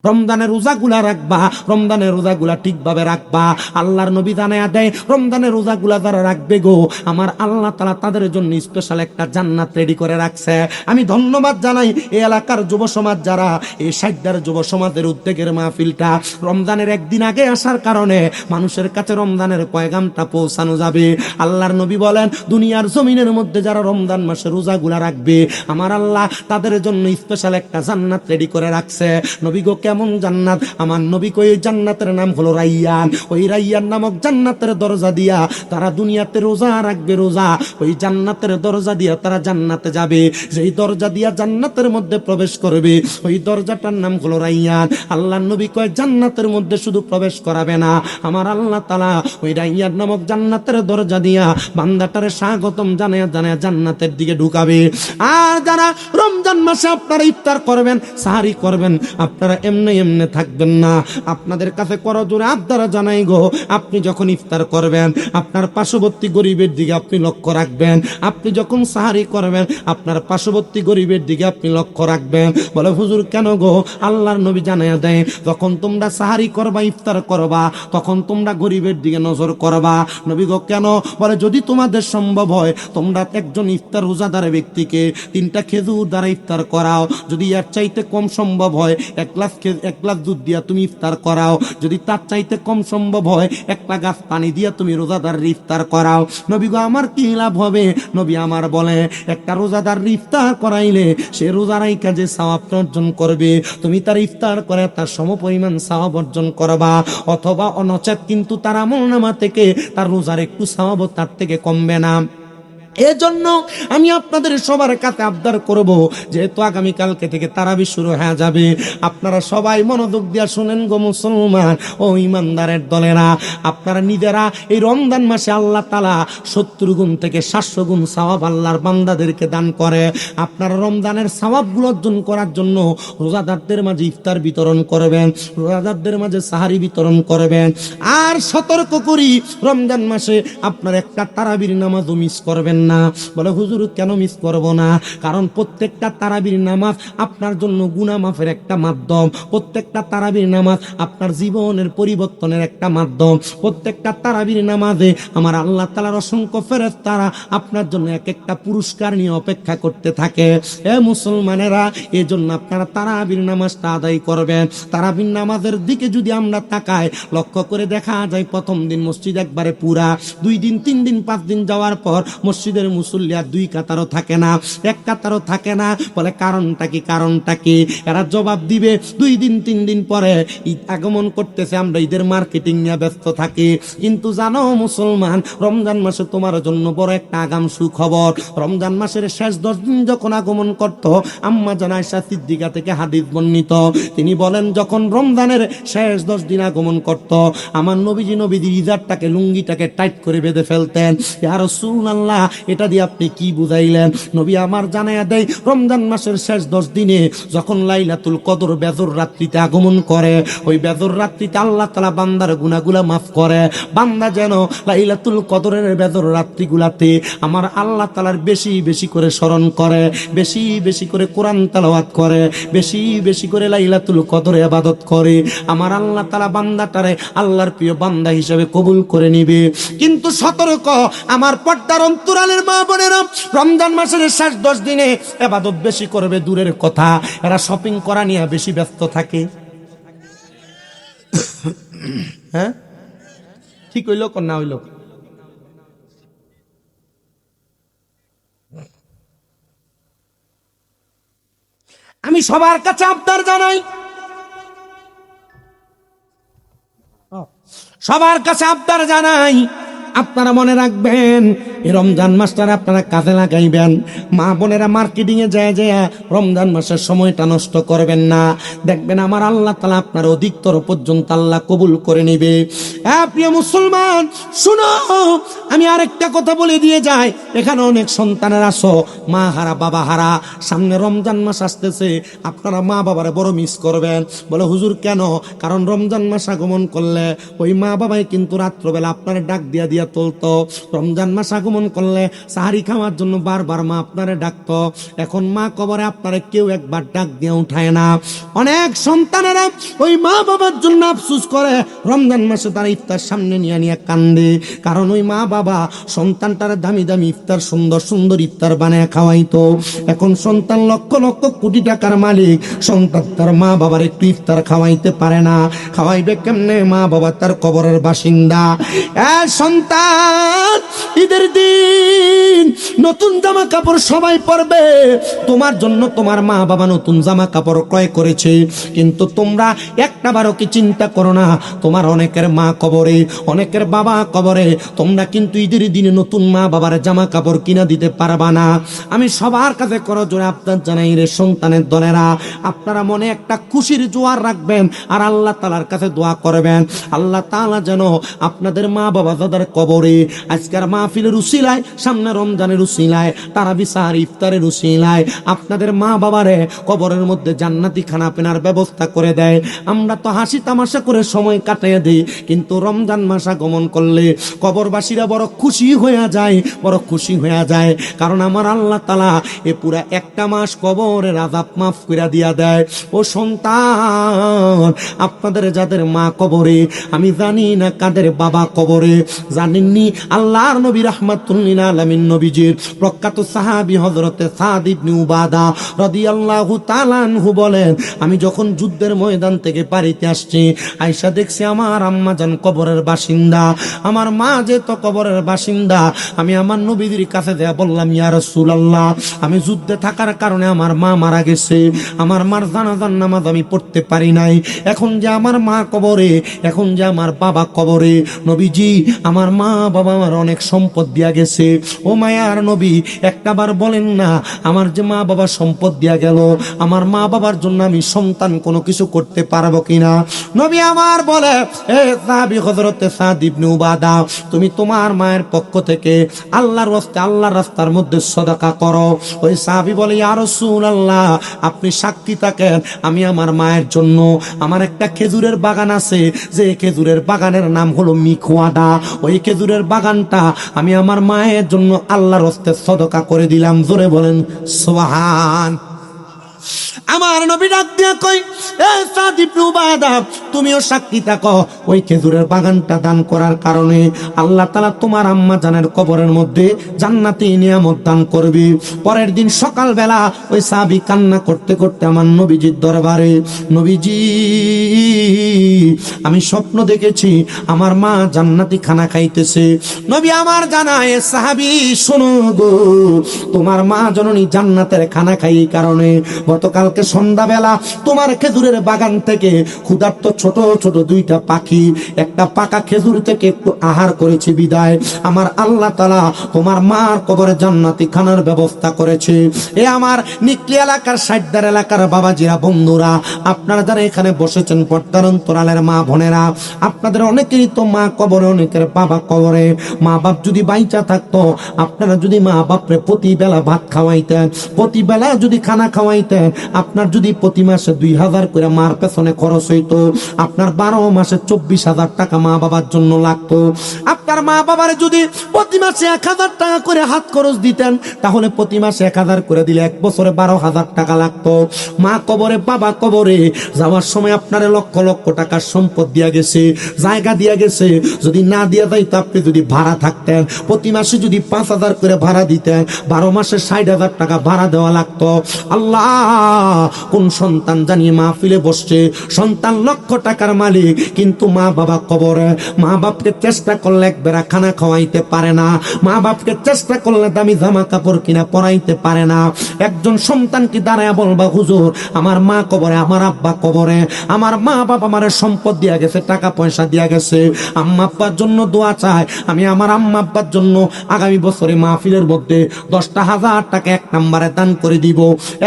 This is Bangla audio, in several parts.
রমজানের রোজাগুলা রাখবা, রমজানের রোজাগুলা ঠিকভাবে রাখবা। আল্লাহর নবী জানায়া দেয়, রমজানের রোজাগুলা যারা রাখবে গো, আমার আল্লাহ তাআলা তাদের জন্য স্পেশাল একটা জান্নাত রেডি করে রাখছে। আমি ধন্যবাদ জানাই এই এলাকার যুব সমাজ, যারা এই সাইডার যুব সমাজের উদ্যোগের মাহফিলটা রমজানের একদিন আগে আসার কারণে মানুষের কাছে রমজানের পয়গামটা পৌঁছানো যাবে। আল্লাহর নবী বলেন, দুনিয়ার জমিনের মধ্যে যারা রমজান মাসে রোজাগুলা রাখবে, আমার আল্লাহ তাদের জন্য স্পেশাল একটা জান্নাত রেডি করে রাখছে। নবী গো, কেমন জান্নাত? আমার নবী কই, জান্নাতের নাম হলো রাইয়ান। ওই রাইয়ান নামক জান্নাতের দরজা দিয়া তারা দুনিয়াতে রোজা রাখবে, রোজা ওই জান্নাতের দরজা দিয়া তারা জান্নাতে যাবে। যেই দরজা দিয়া জান্নাতের মধ্যে প্রবেশ করবে, ওই দরজাটার নাম হলো রাইয়ান। আল্লাহর নবী কয়, জান্নাতের মধ্যে শুধু প্রবেশ করাবে না, আমার আল্লাহ তাআলা ওই রাইয়ান নামক জান্নাতের দরজা দিয়া বান্দাটারে স্বাগতম জানায়া জানায়া জান্নাতের দিকে ঢুকাবে। আর যারা রমজান মাসে আপনারা ইফতার করবেন, সাহারি করবেন, আপনারা এমনি এমনি থাকবেন না। আপনাদের কাছে করজোরে আবদার জানাই গো, আপনি যখন ইফতার করবেন আপনার পার্শ্ববর্তী গরিবের দিকে আপনি লক্ষ্য রাখবেন। আপনি যখন সাহারি করবেন আপনার পার্শ্ববর্তী গরিবের দিকে আপনি লক্ষ্য রাখবেন। বলে হুজুর কেন গো? আল্লাহর নবী জানায়া দেয়, যখন তোমরা সাহারি করবা, ইফতার করবা, তখন তোমরা গরিবের দিকে নজর করবা। নবী গো কেন? বলে যদি তোমাদের সম্ভব হয় তোমরা একজন ইফতার রোজাদার ব্যক্তিকে 3টা খেজুর দ্বারা ইফতার করাও। যদি এর চাইতে কম সম্ভব হয় এক গ্লাস দুধ দিয়া তুমি ইফতার করাও। যদি তার চাইতে কম সম্ভব হয় একটা গাছ পানি দিয়া তুমি রোজাদার ইফতার করাও। নবী গো আমার কি লাভ হবে? নবী আমার বলে, একটা রোজাদার ইফতার করাইলে সে রোজারাই কাজে সওয়াব অর্জন করবে, তুমি তার ইফতার করে তার সমপরিমাণ সওয়াব অর্জন করবা। অথবা অনচেত কিন্তু তার আমলনামা থেকে তার রোজার একটু সওয়াব তার থেকে কমবে না। এজন্য আমি আপনাদের সবার কাছে আবদার করব, যেহেতু আগামীকালকে থেকে তারাবি শুরু হয়ে যাবে, আপনারা সবাই মনোযোগ দিয়া শুনেন গো মুসলমান ও ইমানদারের দলেরা। আপনারা নিজেরা এই রমজান মাসে আল্লাহ তাআলা 70 গুণ থেকে 700 গুণ সওয়াব আল্লাহর বান্দাদেরকে দান করে। আপনারা রমজানের সওয়াবগুলো অর্জন করার জন্য রোজাদারদের মাঝে ইফতার বিতরণ করবেন, রোজাদারদের মাঝে সাহারি বিতরণ করবেন। আর সতর্ক করি, রমজান মাসে আপনার একটা তারাবির নামাজও মিস করবেন না। বলে হুজুর কেন মিস করব না? কারণ প্রত্যেকটা তারাবির নামাজ আপনার জন্য গুনাহ মাফের একটা মাধ্যম, প্রত্যেকটা তারাবির নামাজ আপনার জীবনের পরিবর্তনের একটা মাধ্যম। প্রত্যেকটা তারাবির নামাজে আমার আল্লাহ তাআলার অসংখ্য ফেরেশতারা আপনার জন্য এক একটা পুরস্কার নিয়ে অপেক্ষা করতে থাকে। এ মুসলমানেরা, এজন্য আপনারা তারাবির নামাজটা আদায় করবেন। তারাবির নামাজের দিকে যদি আমরা তাকাই, লক্ষ্য করে দেখা যায় প্রথম দিন মসজিদ একবারে পুরা, 2 দিন 3 দিন 5 দিন যাওয়ার পর মসজিদের মুসল্লি আর 2 কাতারও থাকে না, 1 কাতারও থাকে না। বলে কারণটা কি? কারণটা কি? এরা জবাব দিবে 2 দিন 3 দিন পরে ঈদ আগমন করতেছে, আমরা ঈদের মার্কেটিং নিয়ে ব্যস্ত থাকি। কিন্তু জানো মুসলমান, রমজান মাসে তোমার জন্য বড় একটা আগাম সুখবর। রমজান মাসের শেষ 10 দিন যখন আগমন করত, আম্মা জান আয়েশা সিদ্দিকা থেকে হাদিস বর্ণিত, তিনি বলেন যখন রমজানের শেষ 10 দিন আগমন করত, আমার নবীজি ইজারটাকে, লুঙ্গিটাকে টাইট করে বেঁধে ফেলতেন। ইয়া রাসূলুল্লাহ, এটা দিয়ে আপনি কি বুঝাইলেন? নবী আমার জানায়া দেয়, রমজান মাসের শেষ 10 দিনে যখন লাইলাতুল কদর বেজর রাত্রিতে আগমন করে, ওই বেজর রাত্রিতে আল্লাহ তাআলা বান্দার গুনাহগুলো মাফ করে। বান্দা যেন লাইলাতুল কদরের বেজর রাত্রিগুলাতে আমার আল্লাহ তাআলার বেশি বেশি করে স্মরণ করে, বেশি বেশি করে কোরআন তেলাওয়াত করে, বেশি বেশি করে লাইলাতুল কদরে ইবাদত করে, আমার আল্লাহ তাআলা বান্দাটারে আল্লাহর প্রিয় বান্দা হিসেবে কবুল করে নিবে। কিন্তু সতর্ক আমার পর্দার অন্তরালের মা বোনেরা, রমজান মাসের শেষ 10 দিনে ইবাদত বেশি করবে দূরের কথা, এরা শপিং করা নিয়ে বেশি ব্যস্ত থাকে। হ্যাঁ, ঠিক হইল না হইল? আমি সবার কাছে আবদার জানাই, সবার কাছে আবদার জানাই, আপনারা মনে রাখবেন এই রমজান মাসটা আপনারা কাজে লাগাইবেন। মা বোনেরা মার্কেটিং এ যায় যায় রমজান মাসের সময়টা নষ্ট করবেন না। দেখবেন আমার আল্লাহ তাআলা আপনার অধিকতর পর্যন্ত আল্লাহ কবুল করে নেবে। প্রিয় মুসলমান শুনো, আমি আরেকটা কথা বলে দিয়ে যাই, এখানে অনেক সন্তানের আসো, মা হারা বাবা হারা, সামনে রমজান মাস আসতেছে, আপনারা মা বাবারে বড় মিস করবেন। বলে হুজুর কেন? কারণ রমজান মাস আগমন করলে ওই মা বাবাই কিন্তু রাত্রবেলা আপনার ডাক দিয়া দিয়া তুলতো। রমজান মাস আগমন করলে সাহারি খাওয়ার জন্য বারবার মা আপনারে ডাকতো। এখন মা কবরে আপনারে কেউ একবার ডাক দিয়ে উঠায় না। অনেক সন্তানেরা ওই মা বাবার জন্য আফসোস করে, রমজান মাসে তারা ইফতার সামনে নিয়ে নিয়ে কান্দে। কারণ ওই মা বাবা সন্তানটার দামি দামি ইফতার, সুন্দর সুন্দর ইফতার বানায় খাওয়াইতো। এখন সন্তান লক্ষ লক্ষ কোটি টাকার মালিক, সন্তান তার মা বাবার একটু ইফতার খাওয়াইতে পারে না। খাওয়াইবে কেমনে? মা বাবা তার কবরের বাসিন্দা। সন্তান, ঈদের দিন নতুন জামা কাপড় সবাই পরবে, তোমার জন্য তোমার মা বাবা নতুন জামা কাপড় ক্রয় করেছে, কিন্তু তোমরা একটা বারও কি চিন্তা করো না, তোমার অনেকের মা কবরে, অনেকের বাবা কবরে, তোমরা কিন্তু ঈদের দিনে নতুন মা বাবার জামা কাপড় কিনা দিতে পারবা না। আমি সবার কাছে করো জোরে আপনার জানাই রে সন্তানের দলেরা, আপনারা মনে একটা খুশির জোয়ার রাখবেন আর আল্লাহ তাআলার কাছে দোয়া করবেন, আল্লাহ তাআলা যেন আপনাদের মা বাবা যাদের কবরে আজকের মাহফিলের উসিলায়, সামনে রমজানের উসিলায়, তারাবি সাহার ইফতারের উসিলায় আপনাদের মা বাবারে কবরের মধ্যে জান্নাতি খানা পেনার ব্যবস্থা করে দেয়। আমরা তো হাসি তামাশা করে সময় কাটিয়ে দিই, কিন্তু রমজান মাস আগমন করলে কবরবাসীরা বড় খুশি হয়ে যায়, বড় খুশি হয়ে যায়। কারণ আমার আল্লাহ তাআলা এ পুরা একটা মাস কবরের আযাব মাফ করে দিয়া দেয়। ও সন্তান, আপনাদের যাদের মা কবরে, আমি জানি না কাদের বাবা কবরে, জানেননি আল্লাহর নবী রাহমাতুল লিল আলামিন নবীজির প্রখ্যাত সাহাবী হযরতে সাদ ইবনে উবাদা রাদিয়াল্লাহু তাআলা আনহু বলেন, আমি যখন যুদ্ধের ময়দান থেকে বাড়িতে আসছি, আয়েশা দেখছি আমার আম্মা জান কবরের বাসিন্দা, আমার মা যে তো কবরের বাসিন্দা। আমি আমার নবীর কাছে যা বললাম, ইয়া রাসূলুল্লাহ, আমি যুদ্ধে থাকার কারণে আমার মা মারা গেছে, আমার মার জানাজার নামাজ আমি পড়তে পারি নাই, এখন যে আমার মা কবরে, এখন যে আমার বাবা কবরে, নবীজি আমার মা বাবা আমার অনেক সম্পদ দিয়া গেছে। ও মায়ার নবী, একটাবার বলেন না, আমার যে মা বাবা সম্পদ দিয়া গেল, আমার মা বাবার জন্য আমি সন্তান কোনো কিছু করতে পারবো কিনা? নবী আমার বলে, এ সাহাবী হযরতে সাদ ইবনে উবাদা, তুমি তোমার মায়ের পক্ষ থেকে আল্লাহর রাস্তায়, আল্লাহর রাস্তার মধ্যে সদকা করো। ওই সাহাবী বলে, ইয়া রাসূলুল্লাহ, আপনি সাক্ষী থাকেন, আমি আমার মায়ের জন্য, আমার একটা খেজুরের বাগান আছে, যে খেজুরের বাগানের নাম হলো মিখওয়াদা, ওই খেজুরের বাগানটা আমি আমার মায়ের জন্য আল্লাহর রাস্তায় সদকা করে দিলাম। জোরে বলেন সুবহান। আমার নবী ডাক দিয়া কই, এ সাদ ইবনে উবাদা, তুমিও সাক্ষী থাকো, ওই খেজুরের বাগানটা দান করার কারণে আল্লাহ তাআলা তোমার আম্মা জানের কবরের মধ্যে জান্নাতি নিয়ামত দান করবে। পরের দিন সকালবেলা ওই সাহাবী কান্না করতে করতে আমার নবীজির দরবারে, নবীজি, আমি স্বপ্ন দেখেছি আমার মা জান্নাতি খানা খাইতেছে। নবী আমার জানায়, সাহাবী শোনো গো, তোমার মা জননী জান্নাতের খানা খাই কারণে গতকালকে সন্ধ্যাবেলা তোমার খেজুরের বাগান থেকে ক্ষুধার্ত ছোট ছোট দুইটা পাখি একটা পাকা খেজুর থেকে একটু আহার করেছে বিদায় আমার আল্লাহ তাআলা তোমার মার কবরে জান্নাতি খানার ব্যবস্থা করেছে। এ আমার নিকলি এলাকার সাইডদার এলাকার বাবাজিরা, বন্ধুরা, আপনারা যারা এখানে বসেছেন, পর্দার অন্তরালের মা বোনেরা, আপনাদের অনেকেরই তো মা কবরে, অনেকের বাবা কবরে। মা বাপ যদি বাইচা থাকতো, আপনারা যদি মা বাপরে প্রতি বেলা ভাত খাওয়াইতেন, প্রতি বেলা যদি খানা খাওয়াইতেন, আপনার যদি প্রতি মাসে 2000 করে মার পেছনে খরচ হইতো, আপনার 12 মাসে 24,000 টাকা মা বাবার জন্য লাগতো। আপনার মা বাবার যদি প্রতি মাসে 1000 টাকা করে হাত খরচ দিতেন, তাহলে প্রতি মাসে 1000 করে দিলে 1 বছরে 12,000 টাকা লাগতো। মা কবরে, বাবা কবরে যাওয়ার সময় আপনার লক্ষ লক্ষ টাকার সম্পদ দিয়া গেছে, জায়গা দিয়া গেছে, যদি না দিয়া যাইতো, আপনি যদি ভাড়া থাকতেন, প্রতি মাসে যদি 5000 করে ভাড়া দিতেন, 12 মাসে 60,000 টাকা ভাড়া দেওয়া লাগতো। আল্লাহ, কোন সন্তান জানিয়ে মাহফিলে বসছে, সন্তান লক্ষ টাকার মালিক, কিন্তু মা বাবা কবরে। মা বাপকে চেষ্টা করলে একবেলা খানা খাওয়াইতে পারে না, মা বাপকে চেষ্টা করলে দামি জামা কাপড় কিনা পরাইতে পারে না। একজন সন্তান কি দাঁড়ায় বলবা, হুজুর আমার মা কবরে, আমার আব্বা কবরে, আমার মা বাবা আমার সম্পদ দিয়া গেছে, টাকা পয়সা দিয়া গেছে, আম্মা আব্বার জন্য দোয়া চায়, আমি আমার আম্মা আব্বার জন্য আগামী বছরে মাহফিলের মধ্যে 10,000 টাকা এক নম্বরে দান করে দিব।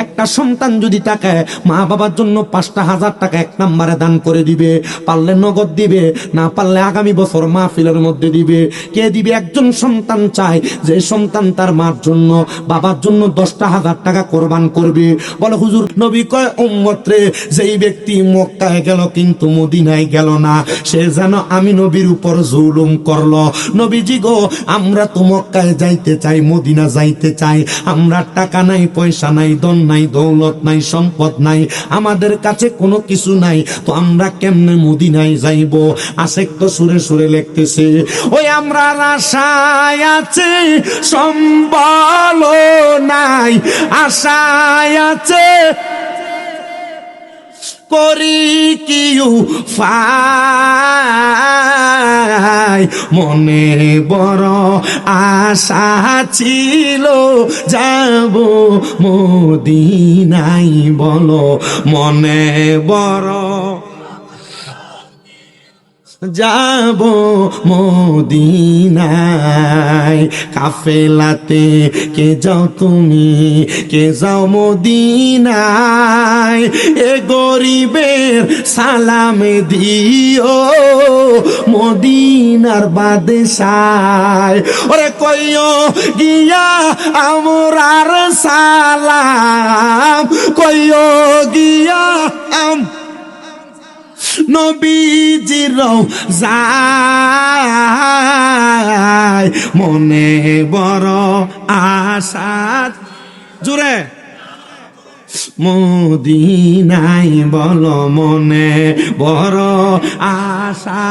একটা সন্তান যদি টাকা মা বাবার জন্য 5,000 টাকা এক নম্বরে দান করে দিবে, পারলে নগদ দিবে, না পারলে আগামী বছর মাহফিলের মধ্যে দিবে। কে দিবে? একজন সন্তান চায় যে সন্তান তার মার জন্য বাবার জন্য 10,000 টাকা কোরবান করবে। বলে হুজুর, নবী কয় উম্মত রে, যেই ব্যক্তি মক্কায় গেল কিন্তু মদিনায় গেল না, সে যেন আমি নবীর উপর জুলুম করলো। নবীজি গো, আমরা তো মক্কায় যাইতে চাই, মদিনা যাইতে চাই, আমরা টাকা নাই, পয়সা নাই, ধন নাই, দৌলত নাই, সম্পদ নাই, আমাদের কাছে কোনো কিছু নাই, তো আমরা কেমনে মদিনায় যাইব? আশেক তো সুরে সুরে লিখতেছে, ওই আমরা আশায় আছে সম্বল নাই, আশায় আছে করি কিউ ফাই, মনে বড় আশা ছিল যাব মদিনাই, বলো মনে বড় যাব মদিনায়। কাফেলাতে কে যাও তুমি, কে যাও মদিনায়, এ গরিবের সালাম দিও মদিনার বাদশায়। ওরে কইও গিয়া আমরার সালাম, কইও গিয়া নবীজির যায়, মনে বড় আশা জুড়ে মদিনাই, বলো মনে বড় আশা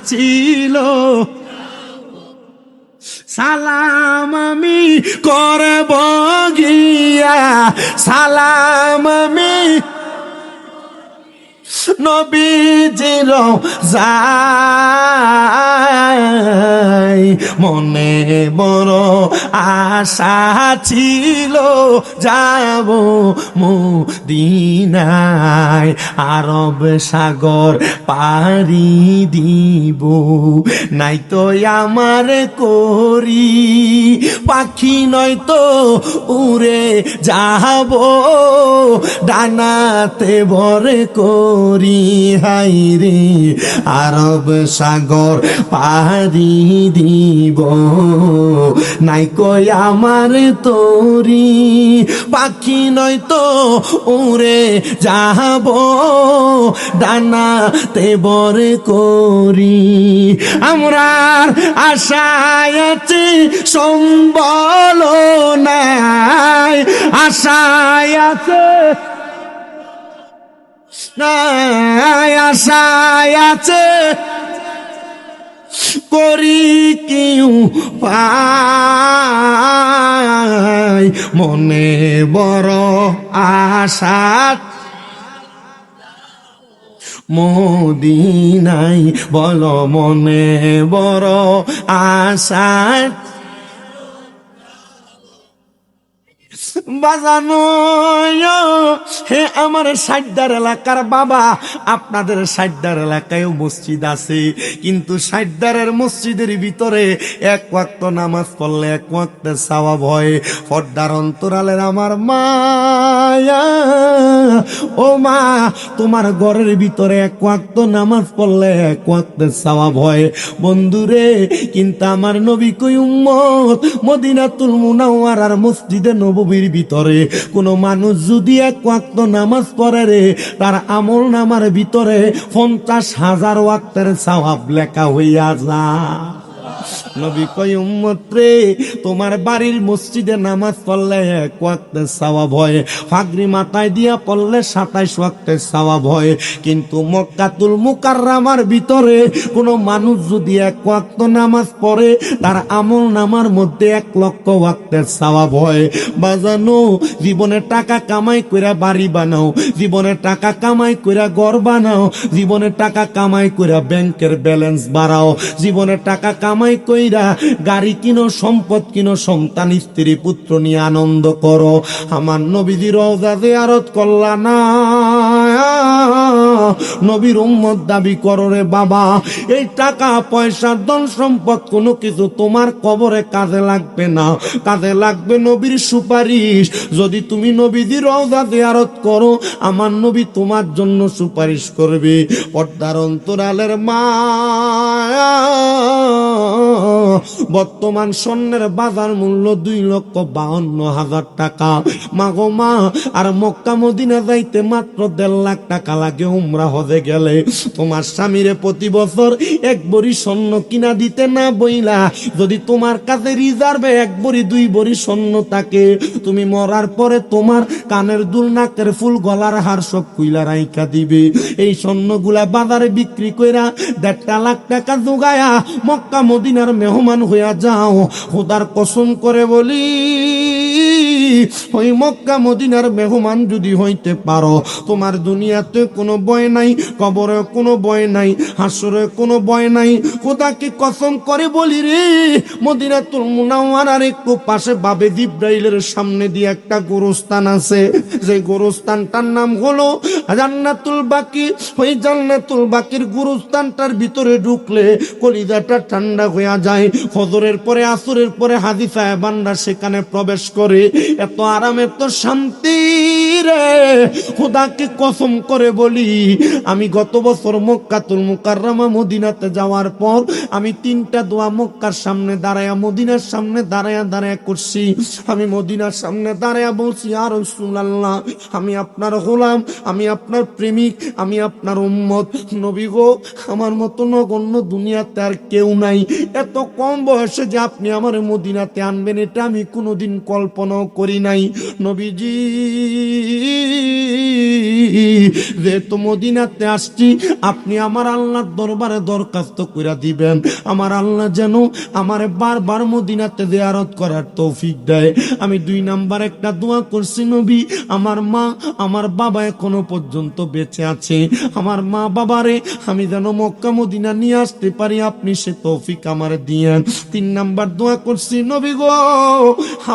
ছিল, সালাম আমি করব গিয়া, সালাম আমি নবীজির যায়, মনে বড় আশা ছিল যাব মদিনায়। আরব সাগর পাড়ি দিব, নাই তো আমার করি, পাখি নয়তো উড়ে যাব ডানাতে ভরে করি, হাই রে আরব সাগর পাড়ি দিব, নাই কই আমার তোরি, পাখি নয়তো উড়ে যাব ডানাতে ভরে করি। আমরার আশায় আছি সম্বল নাই, আশায় আছে নাই, আশায় আছে করি কিউ পাই, মনে বড় আশা মদিনাই, বলো মনে বড় আশা। বাজানো হে আমার সাইডার এলাকার বাবা, আপনাদের সাইডার এলাকায়ও মসজিদ আছে, কিন্তু সাইডারের মসজিদের ভিতরে এক ওয়াক্ত নামাজ পড়লে এক ওয়াক্তে সওয়াব হয়। পর্দার অন্তরালের আমার মায়া, ও মা, তোমার ঘরের ভিতরে এক ওয়াক্ত নামাজ পড়লে এক ওয়াক্তে সওয়াব হয় বন্ধুরে, কিন্তু আমার নবী কই উম্মত মদিনাতুল মুনাওয়ারার মসজিদে নববীর ভিতরে কোন মানুষ যদি এক ওয়াক্ত নামাজ পড়ে রে, তার আমল নামার ভিতরে 50,000 ওয়াক্তের সওয়াব লেখা হইয়া যায়। নবী কয় উম্মত রে, তোমার বাড়ির মসজিদে নামাজ পড়লে এক ওয়াক্তের সওয়াব হয়, ফাগরি মাথায় দিয়া পড়লে 27 ওয়াক্তের সওয়াব হয়, কিন্তু মক্কাতুল মুকাররমার ভিতরে কোন মানুষ যদি এক ওয়াক্ত নামাজ পড়ে, তার আমল নামার মধ্যে 1 লক্ষ ওয়াক্তের সওয়াব হয়। বাজানো, জীবনে টাকা কামাই কইরা বাড়ি বানাও, জীবনে টাকা কামাই কইরা ঘর বানাও, জীবনে টাকা কামাই কইরা ব্যাংকের ব্যালেন্স বাড়াও, জীবনে টাকা কামাই কইরা গাড়ি কিনো, সম্পদ কিনো, সন্তান স্ত্রী পুত্র নিয়ে আনন্দ করো। আমার নবীজি রওজা জিয়ারত করলা না, নবীর উম্মত দাবি করো রে বাবা, এই টাকা পয়সা ধন সম্পদ কোনো কিছু তোমার কবরে কাজে লাগবে না, কাজে লাগবে নবীর সুপারিশ। যদি তুমি নবীজির রওজা জিয়ারত করো, আমার নবী তোমার জন্য সুপারিশ করবে। পর্দার অন্তরালের মা, বর্তমান স্বর্ণের বাজার মূল্য 2,52,000 টাকা। মাগো মা, আর মক্কা মদিনা যাইতে মাত্র 1.5 লাখ টাকা লাগে উমরা হজে গেলে। তোমার স্বামীরে প্রতি বছর 1 ভরি স্বর্ণ কিনা দিতে না বইলা, যদি তোমার কাছে রিজার্ভে 1 ভরি 2 ভরি স্বর্ণ থাকে, তুমি মরার পরে তোমার কানের দুল, নাকের ফুল, গলার হার সব কুইলা রাইখা দিবে। এই স্বর্ণগুলা বাজারে বিক্রি কইরা 1.5 লাখ টাকা জোগায়া মক্কা মদিনার মেহমান হইয়া যাও। খোদার কসম করে বলি, ওই মক্কা মদিনার মেহমান যদি হইতে পারো, তোমার দুনিয়াতে কোনো ভয় নাই, কবরে কোনো ভয় নাই, হাসরে কোনো ভয় নাই। খোদাকে কসম করে বলি রে, মদিনাতুল মুনাওয়ারার একটু পাশে বাবে জিব্রাইলের সামনে দিয়ে একটা গোরস্থান আছে, যে গোরস্থানটার নাম হলো জান্নাতুল বাকি। ওই জান্নাতুল বাকির গোরস্থানটার ভিতরে ঢুকলে কলিজাটা ঠান্ডা হইয়া যায়। ফজরের পরে, আসরের পরে হাজী সাহেবানরা সেখানে প্রবেশ করে, এত আরাম, এত শান্তি রে। খোদাকে কসম করে বলি, আমি গত বছর মক্কাতুল মুকাররমা মদিনাতে যাওয়ার পর আমি 3টা দোয়া মক্কার সামনে দাঁড়ায়া, মদিনার সামনে দাঁড়ায়া করছি। আমি মদিনার সামনে দাঁড়ায়া বলছি, ইয়া রাসূলুল্লাহ, আমি আপনার গোলাম, আমি আপনার প্রেমিক, আমি আপনার উম্মত। নবী গো, আমার মতো নগণ্য দুনিয়াতে আর কেউ নাই। এত কম বয়সে যে আপনি আমার মদিনাতে আনবেন, এটা আমি কোনোদিন কল্পনাও করি নাই। নবীজি, যেহেতু মদিনাতে আসছি, আপনি আমার আল্লাহর দরবারে দরখাস্ত কইরা দিবেন, আমার আল্লাহ যেন আমারে বারবার মদিনাতে জিয়ারত করার তৌফিক দেয়। আমি 2 নাম্বার একটা দোয়া করছি, নবী, আমার মা, আমার বাবা এখনো পর্যন্ত বেঁচে আছে, আমার মা বাবারে আমি যেন মক্কা মদিনা নিয়ে আসতে পারি, আপনি সে তৌফিক আমারে দিয়েন। 3 নাম্বার দোয়া করছি, নবী গো,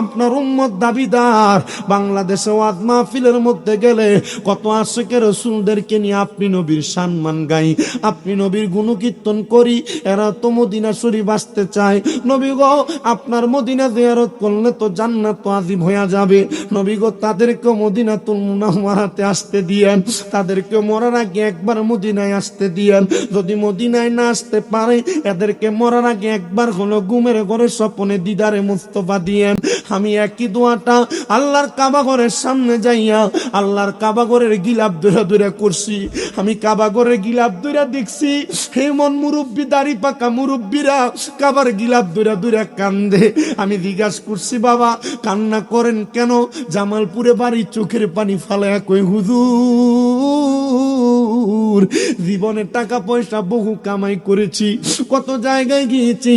আপনার উম্মত দাবিদার, বাংলাদেশে ওয়াজ মাহফিলের মধ্যে গেলে কত আশিকে রাসূলদেরকে নিয়ে আপনি নবীর সম্মান গাই, আপনি নবীর গুণকীর্তন করি, এরা তো মদিনা শরীফ আসতে চায়। নবী গো, আপনার মদিনা জিয়ারত করলে তো জান্নাত ওয়াজিব হয়ে যাবে। নবী গো, তাদেরকে মদিনাতুল মুনাওয়ারাতে আসতে দিয়েন, তাদেরকে মরার আগে একবার মদিনায় আসতে দিয়েন। যদি মদিনায় না আসতে পারে, এদেরকে মরার আগে একবার হলো ঘুমের ঘরে স্বপ্নে দিদারে মুস্তাফা দিয়েন। আমি একই দোয়াটা আল্লাহর কাবা ঘরের সামনে যাইয়া আল্লাহর কাবা ঘরের গিলাপ ধরে ধরে করছি। আমি কাবা ঘরের গিলাপ ধরে দেখছি, হেমন মুরব্বী, দাড়ি পাকা মুরব্বীরা কাবার গিলাপ ধরে ধরে কান্দে। আমি জিজ্ঞাসা করছি, বাবা কান্না করেন কেন? জামালপুরে বাড়ি, চোখের পানি ফালায়া কই, হুজুর, জীবনে টাকা পয়সা বহু কামাই করেছি, কত জায়গায় গিয়েছি,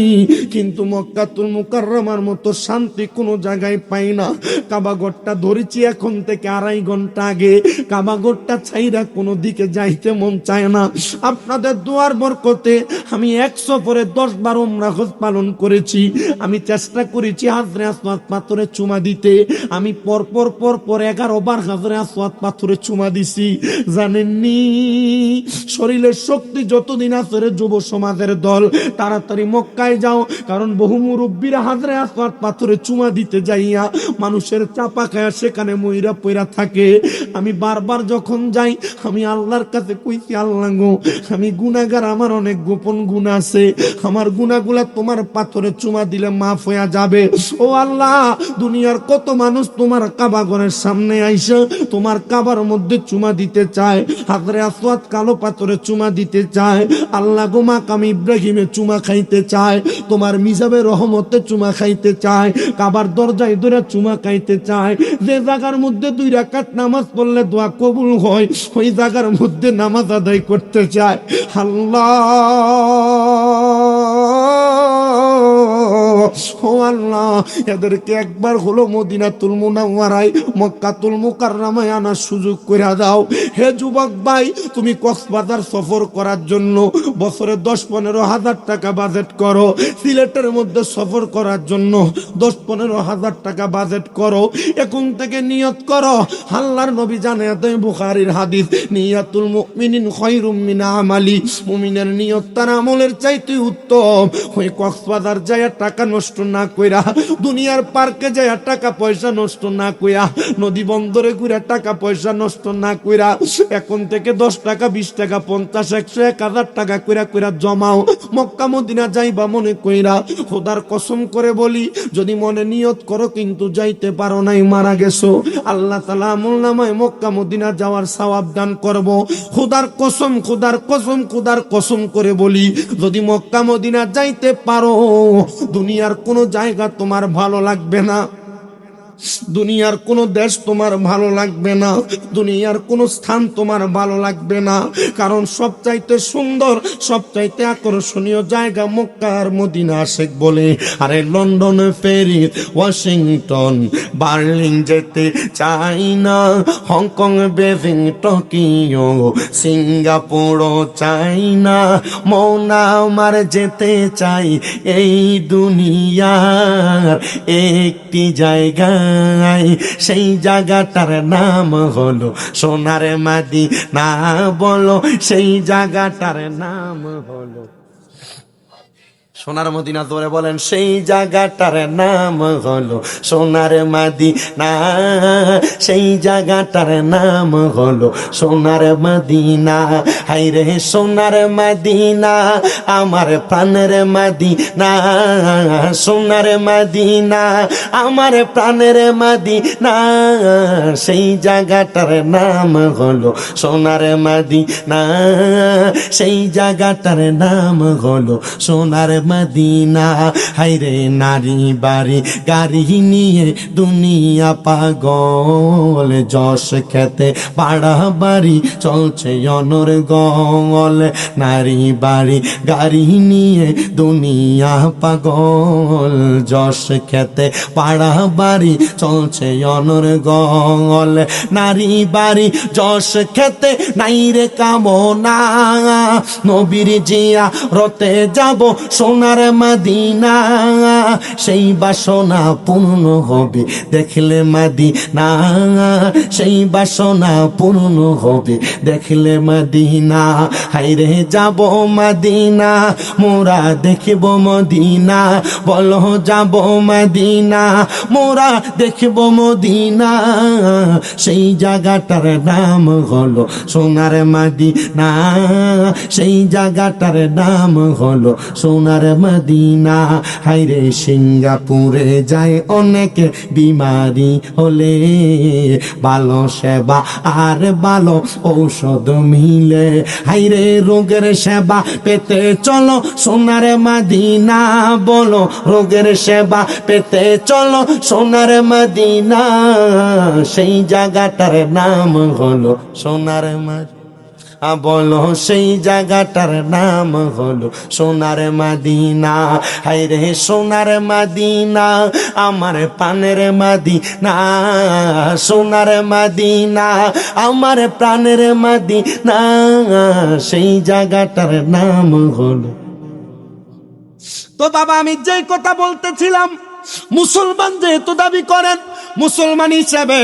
কিন্তু মক্কাতুল মুকাররমার মতো শান্তি কোনো জায়গায় পাই না। কাবাগরটা ধরেছি এখন থেকে 2.5 ঘন্টা আগে, কাবাগরটা ছাইরা কোনো দিকে যাইতে মন চায় না। আপনাদের দোয়ার বরকতে আমি 100 পরে 10 বার উমরা হজ পালন করেছি। আমি চেষ্টা করেছি হাজরে আসওয়াদ পাথরে চুমা দিতে, আমি পরপর 11 বার হাজরে আসওয়াদ পাথরে চুমা দিছি। জানেননি, শরীরের শক্তি যতদিন আছে রে যুব সমাজের দল, তাড়াতাড়ি মক্কায় যাও, কারণ বহু মুরব্বীরা হাজরে আসওয়াদ পাথরে চুমা দিতে যাইয়া মানুষের চাপা খায়া সেখানে মইরা পইরা থাকে। আমি বারবার যখন যাই, আমি আল্লাহর কাছে কইছি, আল্লাহ গো, আমি গুনাহগার, আমার অনেক গোপন গুনাহ আছে, আমার গুনাহগুলা তোমার পাথরে চুমা দিলে মাফ হয়ে যাবে। ও আল্লাহ, দুনিয়ার কত মানুষ তোমার কাবা ঘরের সামনে আইসা তোমার কাবার মধ্যে চুমা দিতে চায়, হাজরে আসওয়াদ কালো পাথরে চুমা দিতে চায়। আল্লাহ গো, মাকাম ইব্রাহিমে চুমা খাইতে চায়, তোমার মিজাবে রহমতে চুমা খাইতে চায়, কাবার দরজায় ধরে চুমা খাইতে চায়। যে জায়গার মধ্যে 2 রাকাত নামাজ পড়লে দোয়া কবুল হয়, ওই জায়গার মধ্যে নামাজ আদায় করতে চায়। আল্লাহ ও আল্লাহ, এদেরকে একবার হলো মদিনাতুল মুনাওয়ারায়, মক্কাতুল মুকাররমায় আনার সুযোগ করে দাও। হে যুবক ভাই, তুমি কক্সবাজার সফর করার জন্য বছরে 10-15 হাজার টাকা বাজেট করো, সিলেটের মধ্যে সফর করার জন্য 10-15 হাজার টাকা বাজেট করো। এখন থেকে নিয়ত করো, আল্লাহর নবী জানায় দেন বুখারীর হাদিস, নিয়াতুল মুমিনিন খায়রুম মিন আমালি, মুমিনের নিয়ত তার আমলের চাইতে উত্তম। ওই কক্সবাজার যায় টাকা নষ্ট না কইরা, দুনিয়ার পার্কে যায় টাকা পয়সা নষ্ট না কইরা, নদী বন্দরে ঘুরে টাকা পয়সা নষ্ট না কইরা, এখন থেকে 10 টাকা 20 টাকা 50 100 1000 টাকা কইরা কইরা জমাও, মক্কা মদিনা যাইবা মনে কইরা। খোদার কসম করে বলি, যদি মনে নিয়ত করো কিন্তু যাইতে পারো নাই, মারা গেছো, আল্লাহ তাআলা আমলনামায় মক্কা মদিনা যাওয়ার সওয়াব দান করব। খোদার কসম, খোদার কসম, খোদার কসম করে বলি, যদি মক্কা মদিনা যাইতে পারো, দুনিয়ার কোনো জায়গা তোমার ভালো লাগবে না, দুনিয়ার কোনো দেশ তোমার ভালো লাগবে না, দুনিয়ার কোনো স্থান তোমার ভালো লাগবে না, কারণ সবচাইতে সুন্দর, সবচাইতে আকর্ষণীয় জায়গা মক্কা আর মদিনা। শেখ বলে, আরে লন্ডন, প্যারিস, ওয়াশিংটন, বার্লিন যেতে চাই না, হংকং, বেজিং, টোকিও, সিঙ্গাপুরও চাই না, মৌনা আমার যেতে চাই এই দুনিয়ার একটি জায়গা, সেই জায়গাটার নাম হলো সোনার মদিনা। বলো, সেই জায়গাটার নাম হলো সোনার মদিনা। জোরে বলেন, সেই জায়গাটার নাম হলো সোনার মদিনা, সেই জায়গাটার নাম হলো সোনার মদিনা। হায়রে সোনার মদিনা, আমার প্রাণের মদিনা, সোনার মদিনা, আমার প্রাণের মদিনা, সেই জায়গাটার নাম হলো সোনার মদিনা, সেই জায়গাটার নাম হলো সোনার মদিনা। হায়রে নারী বাড়ি গাড়ি নিয়ে দুনিয়া পাগল, যশ খেতে পাড়া বাড়ি চলছে অনর্গল, নারী বাড়ি গাড়ি নিয়ে দুনিয়া পাগল, যশ খেতে পাড়া বাড়ি চলছে অনর্গল, নারী বাড়ি যশ খেতে নাই রে কামনা, নবীর জিয়া রতে যাব সোনার মদিনা, সেই বাসনা পূর্ণ হবে দেখলে মদিনা, সেই বাসনা পূর্ণ হবে দেখলে মদিনা। হায়রে যাব মদিনা, মোরা দেখব মদিনা, বলো যাব মদিনা, মোরা দেখব মদিনা, সেই জায়গাটার নাম হলো সোনার মদিনা, সেই জায়গাটার নাম হলো সোনার মদিনা। হায়রে সিঙ্গাপুরে যায় অনেকে বিমারি হলে, ভালো সেবা আর ভালো ঔষধ মিলে, হায়রে রোগের সেবা পেতে চলো সোনার মদিনা, বলো রোগের সেবা পেতে চলো সোনার মদিনা, সেই জায়গাটার নাম হলো সোনার মদিনা। বলো, সেই জায়গাটার নাম হলো সোনার মদিনা। হায়রে সোনার মদিনা, আমার প্রাণের মদিনা, সোনার মদিনা, আমার প্রাণের মদিনা, সেই জায়গাটার নাম হলো। তো বাবা, আমি যে কথা বলতেছিলাম, মুসলমান যেহেতু দাবি করেন, মুসলমান হিসেবে